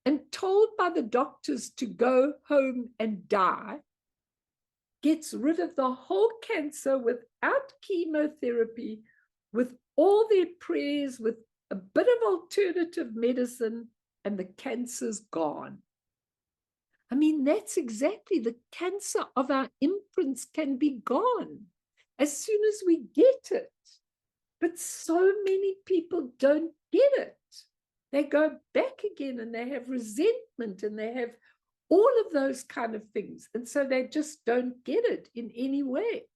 and told by the doctors to go home and die gets rid of the whole cancer without chemotherapy, with all their prayers, with a bit of alternative medicine, and the cancer's gone? I mean, that's exactly the cancer of our imprints can be gone as soon as we get it. But so many people don't get it. They go back again and they have resentment and they have all of those kind of things. And so they just don't get it in any way.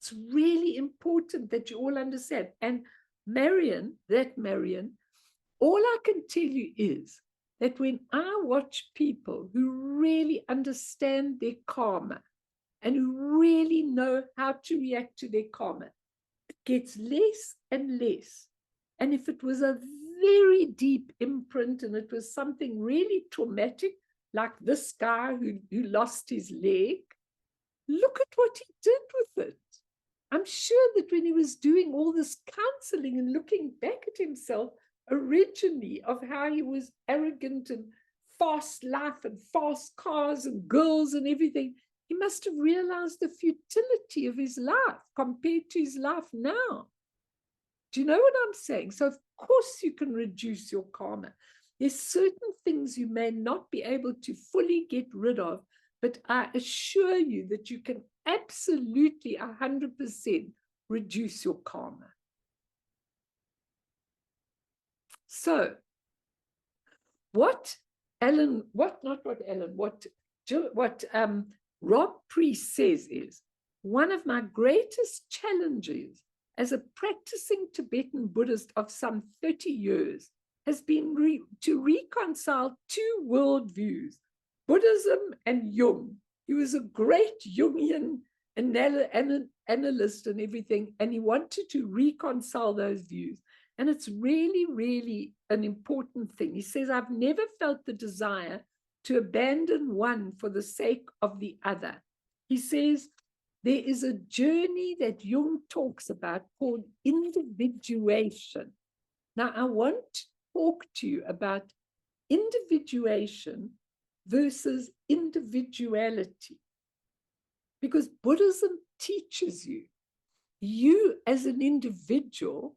It's It's really important that you all understand. And Marion, all I can tell you is that when I watch people who really understand their karma and who really know how to react to their karma, it gets less and less. And if it was a very deep imprint and it was something really traumatic, like this guy who lost his leg, look at what he did with it. I'm sure that when he was doing all this counseling and looking back at himself originally of how he was arrogant and fast life and fast cars and girls and everything, he must have realized the futility of his life compared to his life now. Do you know what I'm saying? So of course you can reduce your karma. There's certain things you may not be able to fully get rid of, but I assure you that you can absolutely 100% reduce your karma. So what Rob Priest says is, one of my greatest challenges as a practicing Tibetan Buddhist of some 30 years has been to reconcile two worldviews, Buddhism and Jung. He was a great Jungian analyst and everything, and he wanted to reconcile those views. And it's really, really an important thing. He says, I've never felt the desire to abandon one for the sake of the other. He says, there is a journey that Jung talks about called individuation. Now, I want to talk to you about individuation versus individuality, because Buddhism teaches you as an individual,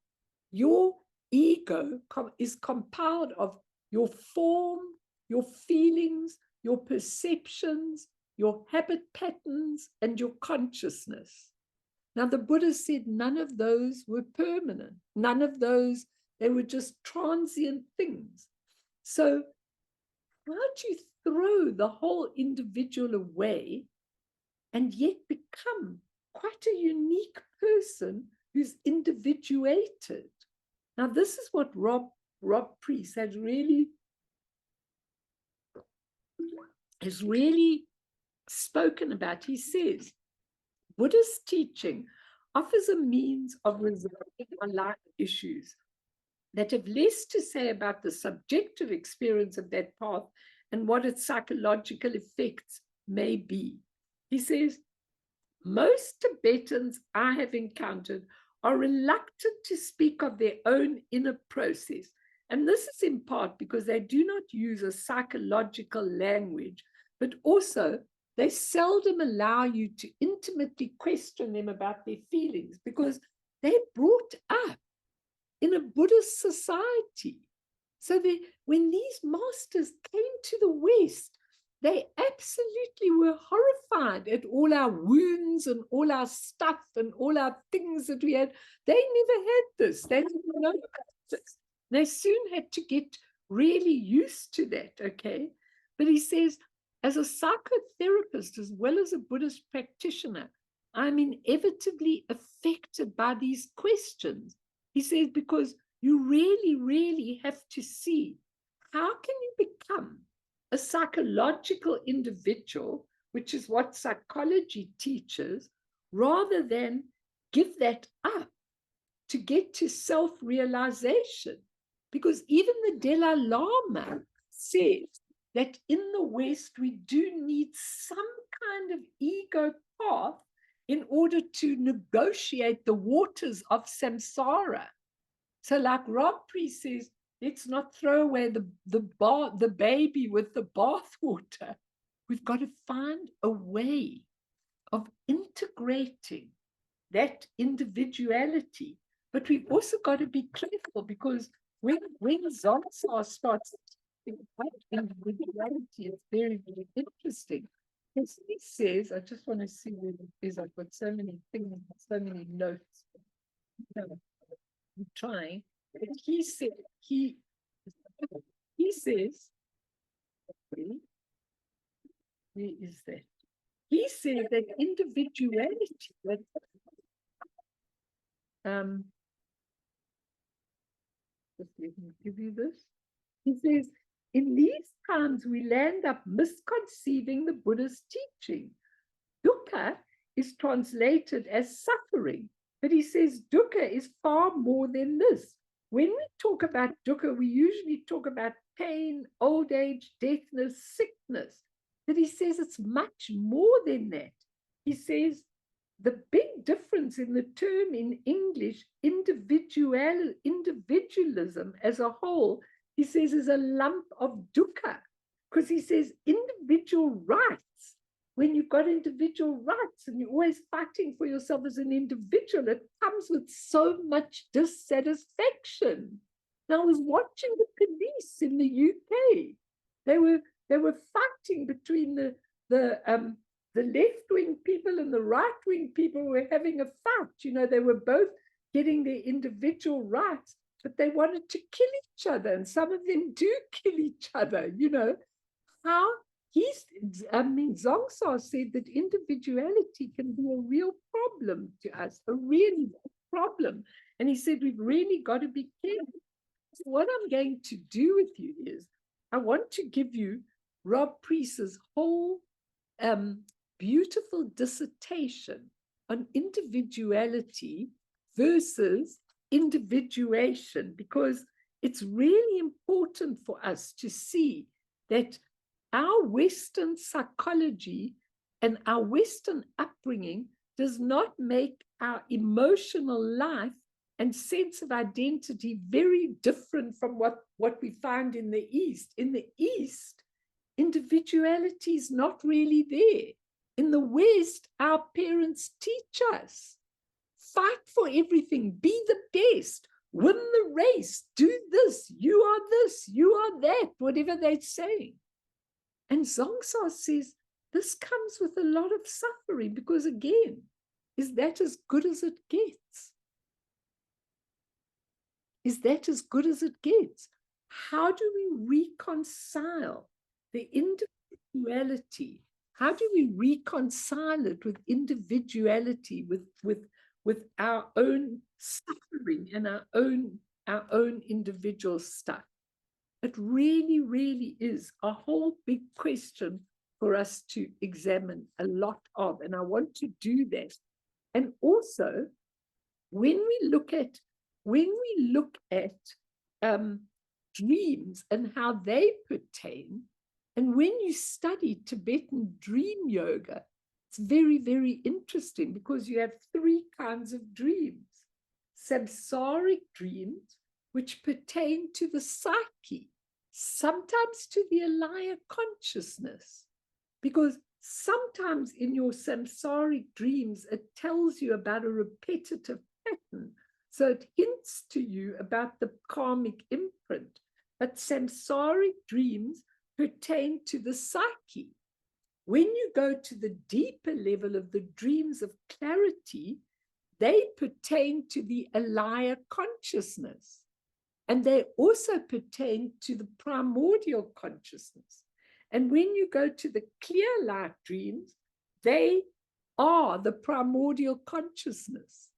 your ego is compiled of your form, your feelings, your perceptions, your habit patterns, and your consciousness. Now, the Buddha said none of those were permanent. None of those, they were just transient things. So how do you throw the whole individual away and yet become quite a unique person who's individuated? Now, this is what Rob Priest has really spoken about. He says, Buddhist teaching offers a means of resolving our life issues that have less to say about the subjective experience of that path and what its psychological effects may be. He says, most Tibetans I have encountered are reluctant to speak of their own inner process. And this is in part because they do not use a psychological language, but also they seldom allow you to intimately question them about their feelings because they're brought up in a Buddhist society. So when these masters came to the West, they absolutely were horrified at all our wounds and all our stuff and all our things that we had. They never had this. They didn't know about this. They soon had to get really used to that, okay? But he says, as a psychotherapist, as well as a Buddhist practitioner, I'm inevitably affected by these questions. He says, because you really, really have to see, how can you become a psychological individual, which is what psychology teaches, rather than give that up to get to self-realization? Because even the Dalai Lama says that in the West, we do need some kind of ego path in order to negotiate the waters of samsara. So like Rob Priest says, let's not throw away the baby with the bathwater. We've got to find a way of integrating that individuality. But we've also got to be careful, because when Zansar starts thinking about individuality, it's very, very interesting. Because he says, I just want to see where it is. I've got so many things, so many notes. No, I'm trying. But he says, where is that? He said that individuality, Just let me give you this. He says, in these times we land up misconceiving the Buddha's teaching. Dukkha is translated as suffering, but he says dukkha is far more than this. When we talk about dukkha, we usually talk about pain, old age, deafness, sickness. But he says it's much more than that. He says the big difference in the term in English, individualism as a whole, he says is a lump of dukkha, because he says individual rights. When you've got individual rights and you're always fighting for yourself as an individual, it comes with so much dissatisfaction. Now, I was watching the police in the UK. They were fighting between the left-wing people and the right-wing people were having a fight. You know, they were both getting their individual rights, but they wanted to kill each other, and some of them do kill each other. You know, how Zongsa said that individuality can be a real problem to us, a really big problem. And he said, we've really got to be careful. So what I'm going to do with you is, I want to give you Rob Priest's whole beautiful dissertation on individuality versus individuation, because it's really important for us to see that our Western psychology and our Western upbringing does not make our emotional life and sense of identity very different from what we find in the East. In the East, individuality is not really there. In the West, our parents teach us, fight for everything, be the best, win the race, do this, you are that, whatever they're saying. And Zongsa says this comes with a lot of suffering, because again, is that as good as it gets? Is that as good as it gets? How do we reconcile the individuality? How do we reconcile it with individuality, with our own suffering and our own individual stuff? It really, really is a whole big question for us to examine a lot of, and I want to do that. And also, when we look at dreams and how they pertain, and when you study Tibetan dream yoga, it's very, very interesting, because you have three kinds of dreams. Samsaric dreams, which pertain to the psyche, sometimes to the alaya consciousness, because sometimes in your samsaric dreams, it tells you about a repetitive pattern. So it hints to you about the karmic imprint. But samsaric dreams pertain to the psyche. When you go to the deeper level of the dreams of clarity, they pertain to the alaya consciousness. And they also pertain to the primordial consciousness. And when you go to the clear light dreams, they are the primordial consciousness.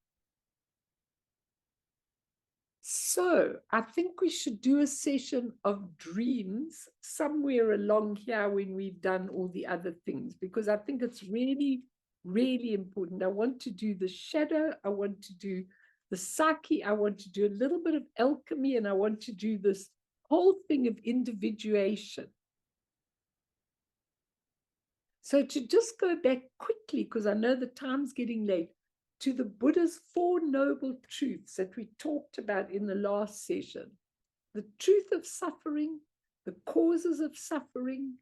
So I think we should do a session of dreams somewhere along here when we've done all the other things, because I think it's really, really important. I want to do the shadow, I want to do the psyche, I want to do a little bit of alchemy, and I want to do this whole thing of individuation. So to just go back quickly, because I know the time's getting late, to the Buddha's Four Noble Truths that we talked about in the last session. The truth of suffering, the causes of suffering,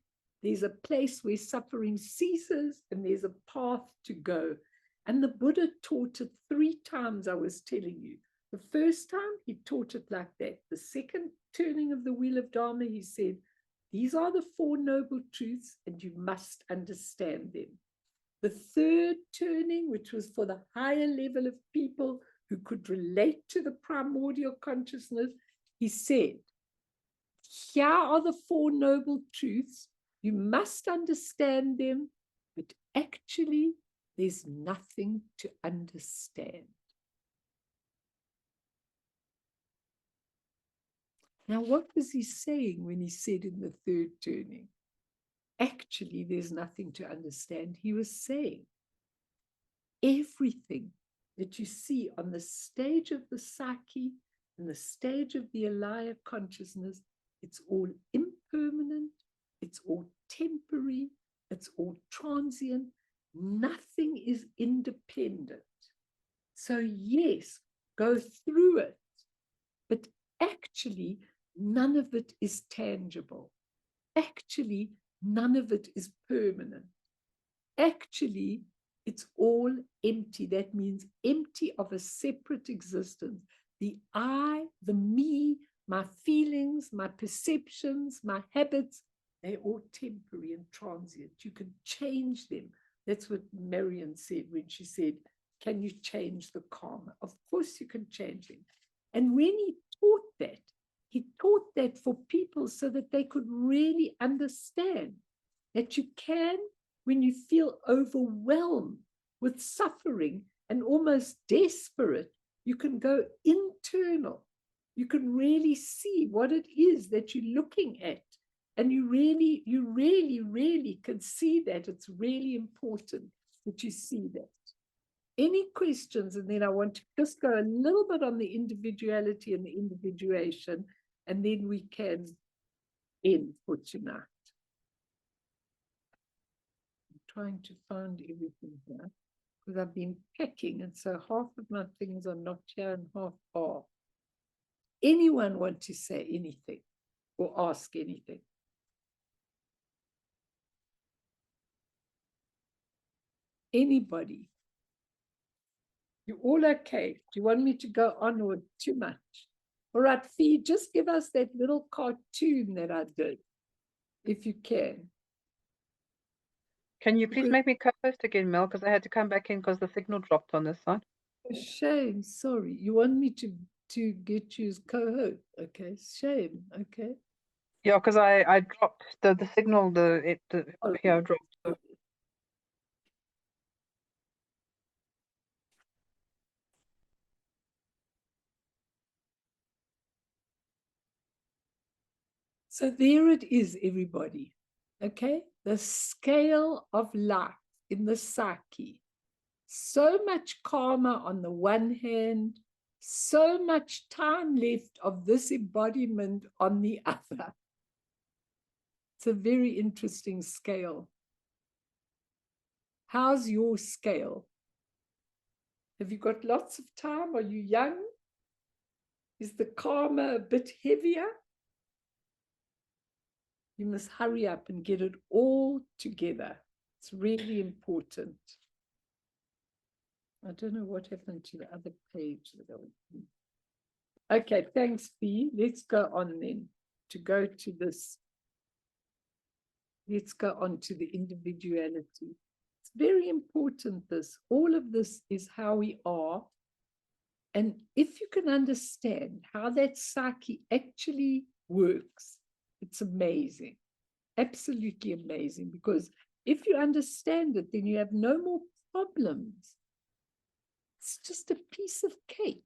there's a place where suffering ceases, and there's a path to go. And the Buddha taught it 3 times, I was telling you. The first time, he taught it like that. The second turning of the wheel of Dharma, he said, these are the 4 noble truths, and you must understand them. The third turning, which was for the higher level of people who could relate to the primordial consciousness, he said, here are the 4 noble truths. You must understand them, but actually, there's nothing to understand. Now, what was he saying when he said in the third turning? Actually, there's nothing to understand. He was saying everything that you see on the stage of the psyche and the stage of the alaya consciousness, it's all impermanent, it's all temporary, it's all transient. Nothing is independent. So yes, go through it, but actually none of it is tangible. Actually, none of it is permanent. Actually, it's all empty. That means empty of a separate existence. The I, the me, my feelings, my perceptions, my habits, they're all temporary and transient. You can change them. That's what Marion said when she said, can you change the karma? Of course you can change them. And when he taught that for people so that they could really understand that you can, when you feel overwhelmed with suffering and almost desperate, you can go internal. You can really see what it is that you're looking at. And you really, really can see that. It's really important that you see that. Any questions? And then I want to just go a little bit on the individuality and the individuation, and then we can end for tonight. I'm trying to find everything here because I've been packing, and so half of my things are not here and half are. Anyone want to say anything or ask anything? Anybody? You all okay? Do you want me to go on or too much? All right, Fee, just give us that little cartoon that I did, if you can. Can you please make me co-host again, Mel? Because I had to come back in because the signal dropped on this side. Shame, sorry. You want me to get you as co-host? Okay, shame. Okay. Yeah, because I dropped the signal. Oh, Here dropped. So. So there it is, everybody. Okay, the scale of life in the psyche. So much karma on the one hand, so much time left of this embodiment on the other. It's a very interesting scale. How's your scale? Have you got lots of time? Are you young? Is the karma a bit heavier? You must hurry up and get it all together. It's really important. I don't know what happened to the other page that I was. Okay, thanks, B. Let's go on then to go to this. Let's go on to the individuality. It's very important, this. All of this is how we are. And if you can understand how that psyche actually works, it's amazing. Absolutely amazing. Because if you understand it, then you have no more problems. It's just a piece of cake.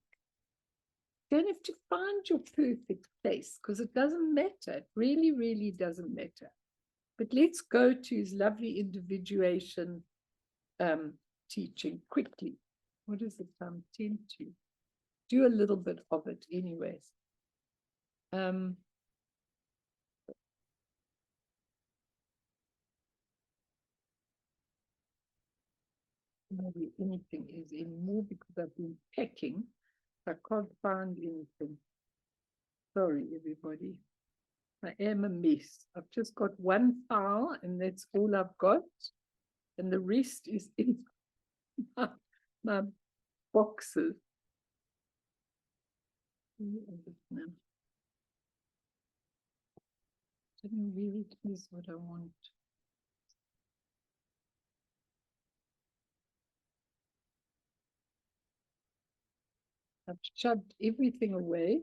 You don't have to find your perfect place because it doesn't matter. It really, really doesn't matter. But let's go to his lovely individuation teaching quickly. What is it? 10 to do a little bit of it anyways. Maybe anything is anymore because I've been packing. I can't find anything. Sorry, everybody. I am a mess. I've just got one file and that's all I've got. And the rest is in my boxes. I don't know where it is what I want. I've shoved everything away.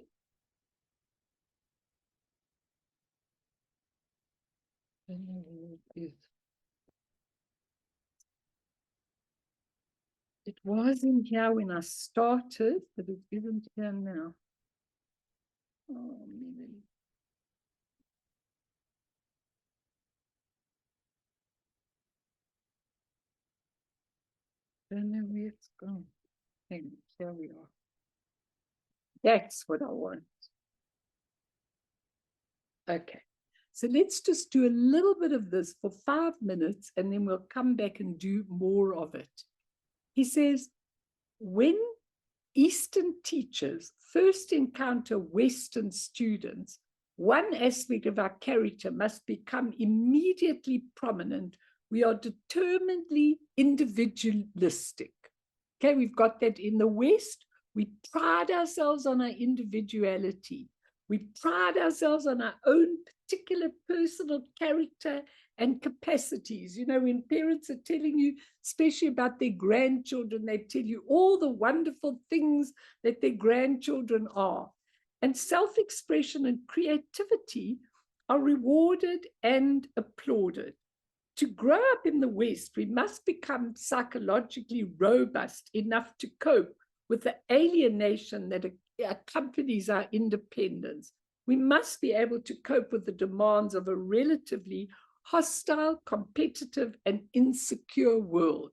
I don't know where it is. It was in here when I started, but it isn't here now. Oh, maybe. Don't know where it's gone. Hang on, here we are. That's what I want. Okay. So let's just do a little bit of this for 5 minutes, and then we'll come back and do more of it. He says, when Eastern teachers first encounter Western students, one aspect of our character must become immediately prominent. We are determinedly individualistic. Okay, we've got that in the West. We pride ourselves on our individuality. We pride ourselves on our own particular personal character and capacities. You know, when parents are telling you, especially about their grandchildren, they tell you all the wonderful things that their grandchildren are. And self-expression and creativity are rewarded and applauded. To grow up in the West, we must become psychologically robust enough to cope with the alienation that accompanies our independence. We must be able to cope with the demands of a relatively hostile, competitive, and insecure world.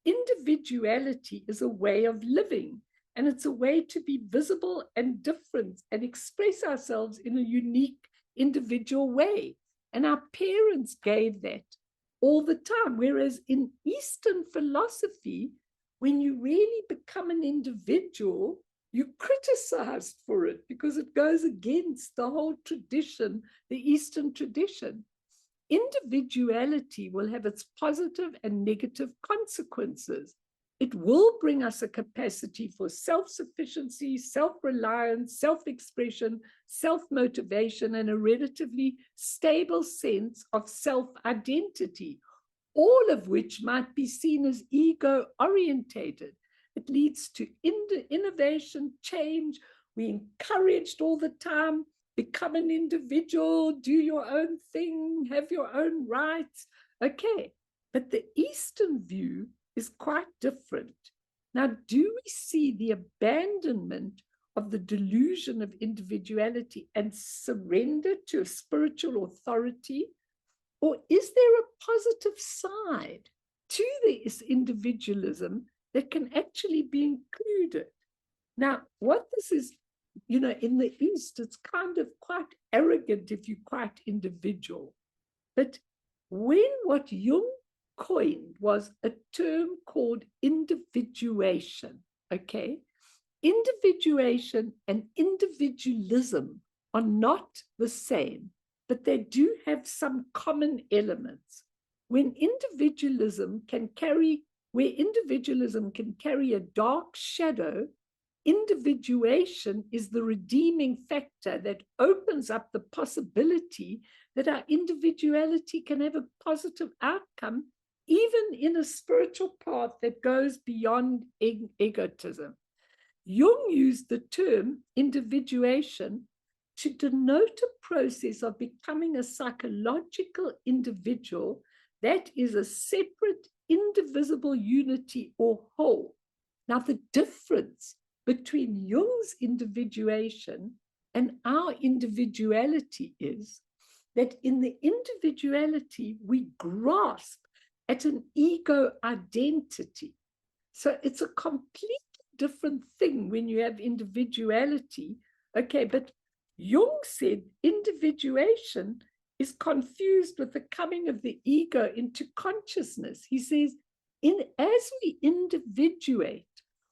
Individuality is a way of living, and it's a way to be visible and different and express ourselves in a unique individual way. And our parents gave that all the time. Whereas in Eastern philosophy, when you really become an individual, you're criticized for it because it goes against the whole tradition, the Eastern tradition. Individuality will have its positive and negative consequences. It will bring us a capacity for self-sufficiency, self-reliance, self-expression, self-motivation, and a relatively stable sense of self-identity, all of which might be seen as ego-orientated. It leads to innovation, change. We're encouraged all the time. Become an individual, do your own thing, have your own rights. Okay, but the Eastern view is quite different. Now, do we see the abandonment of the delusion of individuality and surrender to a spiritual authority? Or is there a positive side to this individualism that can actually be included? Now, what this is, you know, in the East, it's kind of quite arrogant if you're quite individual. But when what Jung coined was a term called individuation, okay? Individuation and individualism are not the same, but they do have some common elements. Where individualism can carry a dark shadow, individuation is the redeeming factor that opens up the possibility that our individuality can have a positive outcome, even in a spiritual path that goes beyond egotism. Jung used the term individuation to denote a process of becoming a psychological individual that is a separate, indivisible unity or whole. Now, the difference between Jung's individuation and our individuality is that in the individuality, we grasp at an ego identity. So it's a completely different thing when you have individuality. Okay, but Jung said individuation is confused with the coming of the ego into consciousness. He says, as we individuate,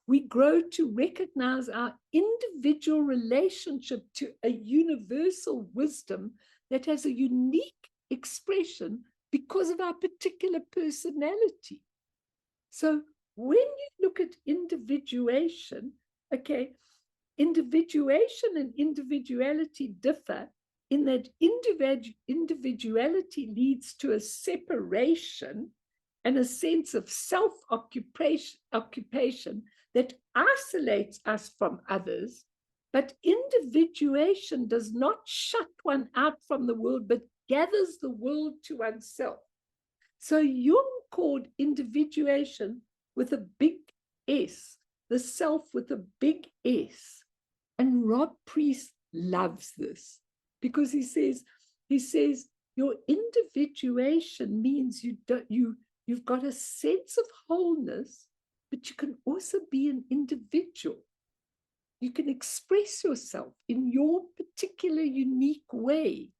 we grow to recognize our individual relationship to a universal wisdom that has a unique expression because of our particular personality. So when you look at individuation, okay, individuation and individuality differ in that individuality leads to a separation and a sense of self-occupation that isolates us from others, but individuation does not shut one out from the world, but gathers the world to oneself. So Jung called individuation with a big S, the self with a big S. And Rob Priest loves this, because he says your individuation means you've got a sense of wholeness, but you can also be an individual. You can express yourself in your particular unique way,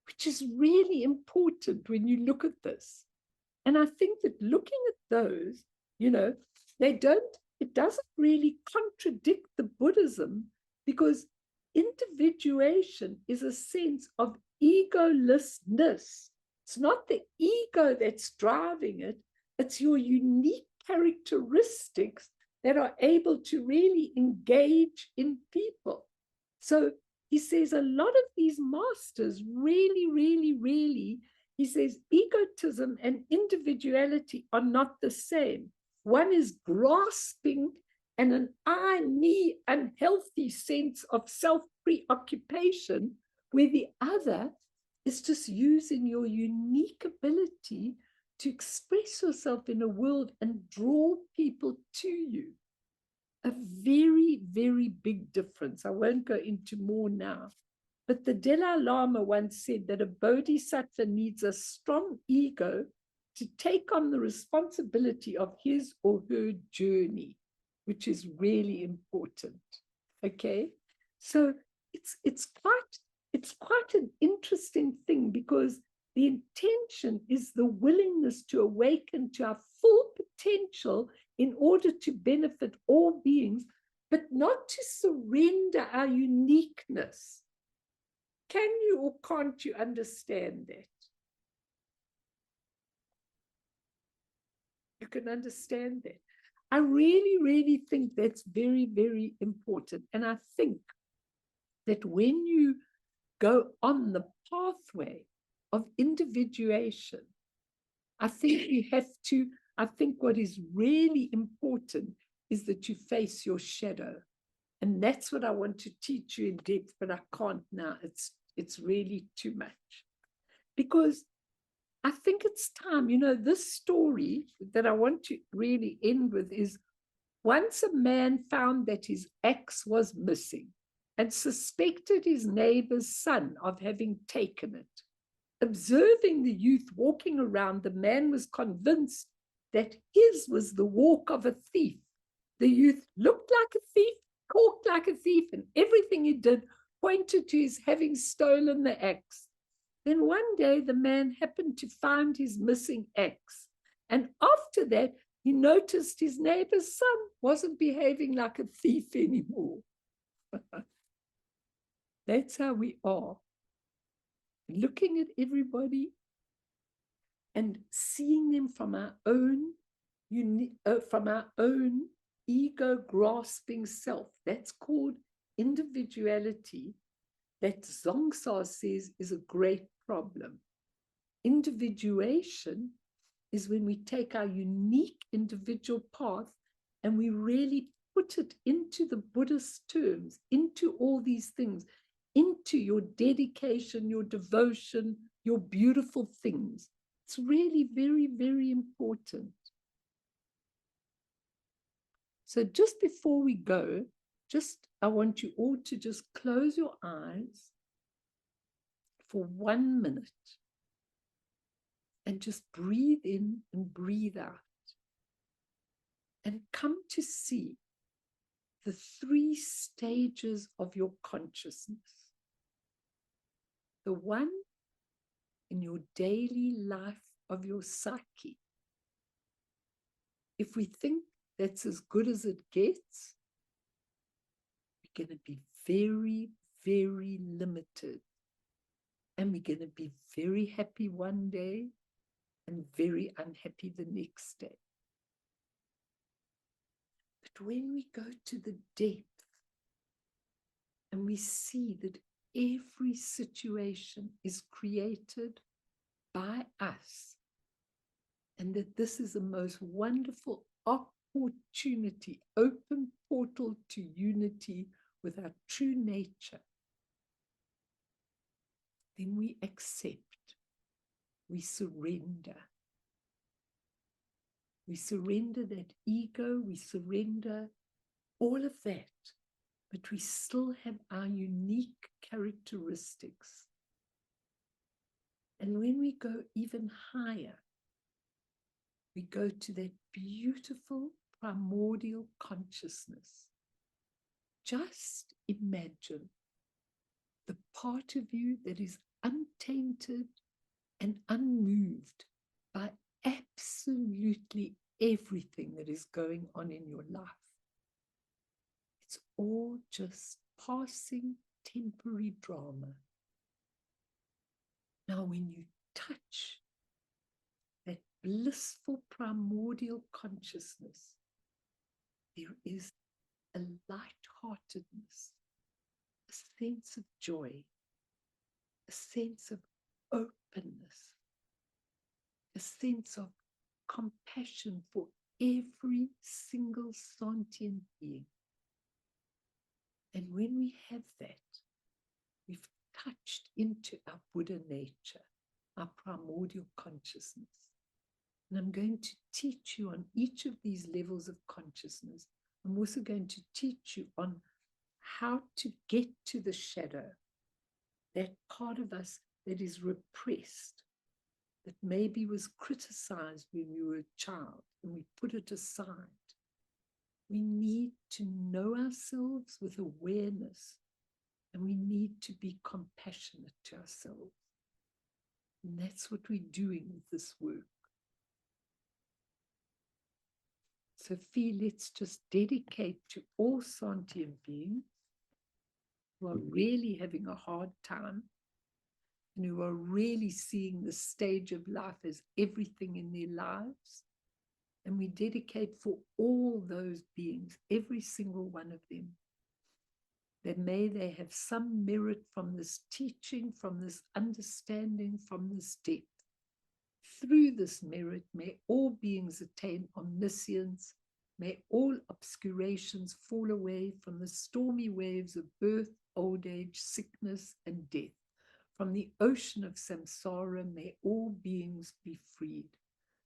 which is really important when you look at this. And I think that looking at those, it doesn't really contradict the Buddhism, because individuation is a sense of egolessness. It's not the ego that's driving it, it's your unique characteristics that are able to really engage in people. So he says a lot of these masters really, he says egotism and individuality are not the same. One is grasping and an I-me unhealthy sense of self-preoccupation, where the other is just using your unique ability to express yourself in a world and draw people to you. A very, very big difference. I won't go into more now. But the Dalai Lama once said that a bodhisattva needs a strong ego to take on the responsibility of his or her journey, which is really important. Okay, so it's quite an interesting thing, because the intention is the willingness to awaken to our full potential in order to benefit all beings, but not to surrender our uniqueness. Can you or can't you understand that? You can understand that. I really think that's very, very important. And I think that when you go on the pathway of individuation, I think what is really important is that you face your shadow. And that's what I want to teach you in depth, but I can't now. It's really too much. Because I think it's time, this story that I want to really end with is, once a man found that his axe was missing and suspected his neighbor's son of having taken it. Observing the youth walking around, the man was convinced that his was the walk of a thief. The youth looked like a thief, talked like a thief, and everything he did pointed to his having stolen the axe. Then one day the man happened to find his missing axe. And after that, he noticed his neighbor's son wasn't behaving like a thief anymore. That's how we are. Looking at everybody and seeing them from our own ego grasping self. That's called individuality, that Zongsa says is a great problem. Individuation is when we take our unique individual path and we really put it into the Buddhist terms, into all these things, into your dedication, your devotion, your beautiful things. It's really very, very important. So just before we go, I want you all to just close your eyes for 1 minute and just breathe in and breathe out and come to see the 3 stages of your consciousness. The one in your daily life of your psyche. If we think that's as good as it gets, we're going to be very, very limited. And we're going to be very happy one day and very unhappy the next day. But when we go to the depth and we see that every situation is created by us, and that this is the most wonderful opportunity, open portal to unity with our true nature, then we accept, we surrender. We surrender that ego, we surrender all of that. but we still have our unique characteristics. And when we go even higher, we go to that beautiful primordial consciousness. Just imagine the part of you that is untainted and unmoved by absolutely everything that is going on in your life. It's all just passing temporary drama. Now, when you touch that blissful primordial consciousness, there is a lightheartedness, a sense of joy, a sense of openness, a sense of compassion for every single sentient being. And when we have that, we've touched into our Buddha nature, our primordial consciousness. And I'm going to teach you on each of these levels of consciousness. I'm also going to teach you on how to get to the shadow, that part of us that is repressed, that maybe was criticized when we were a child and we put it aside. We need to know ourselves with awareness, and we need to be compassionate to ourselves. And that's what we're doing with this work. So, let's just dedicate to all sentient beings who are really having a hard time and who are really seeing the stage of life as everything in their lives. And we dedicate for all those beings, every single one of them, that may they have some merit from this teaching, from this understanding, from this depth. Through this merit, may all beings attain omniscience. May all obscurations fall away from the stormy waves of birth, old age, sickness, and death. From the ocean of samsara, may all beings be freed.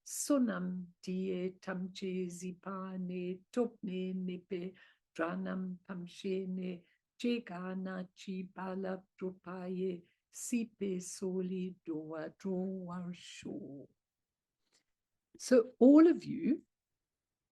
Sonam tie tamche zipane topne nepe dranam pamshene jegana chi bala drupaye sipe soli doa drowarsho. So all of you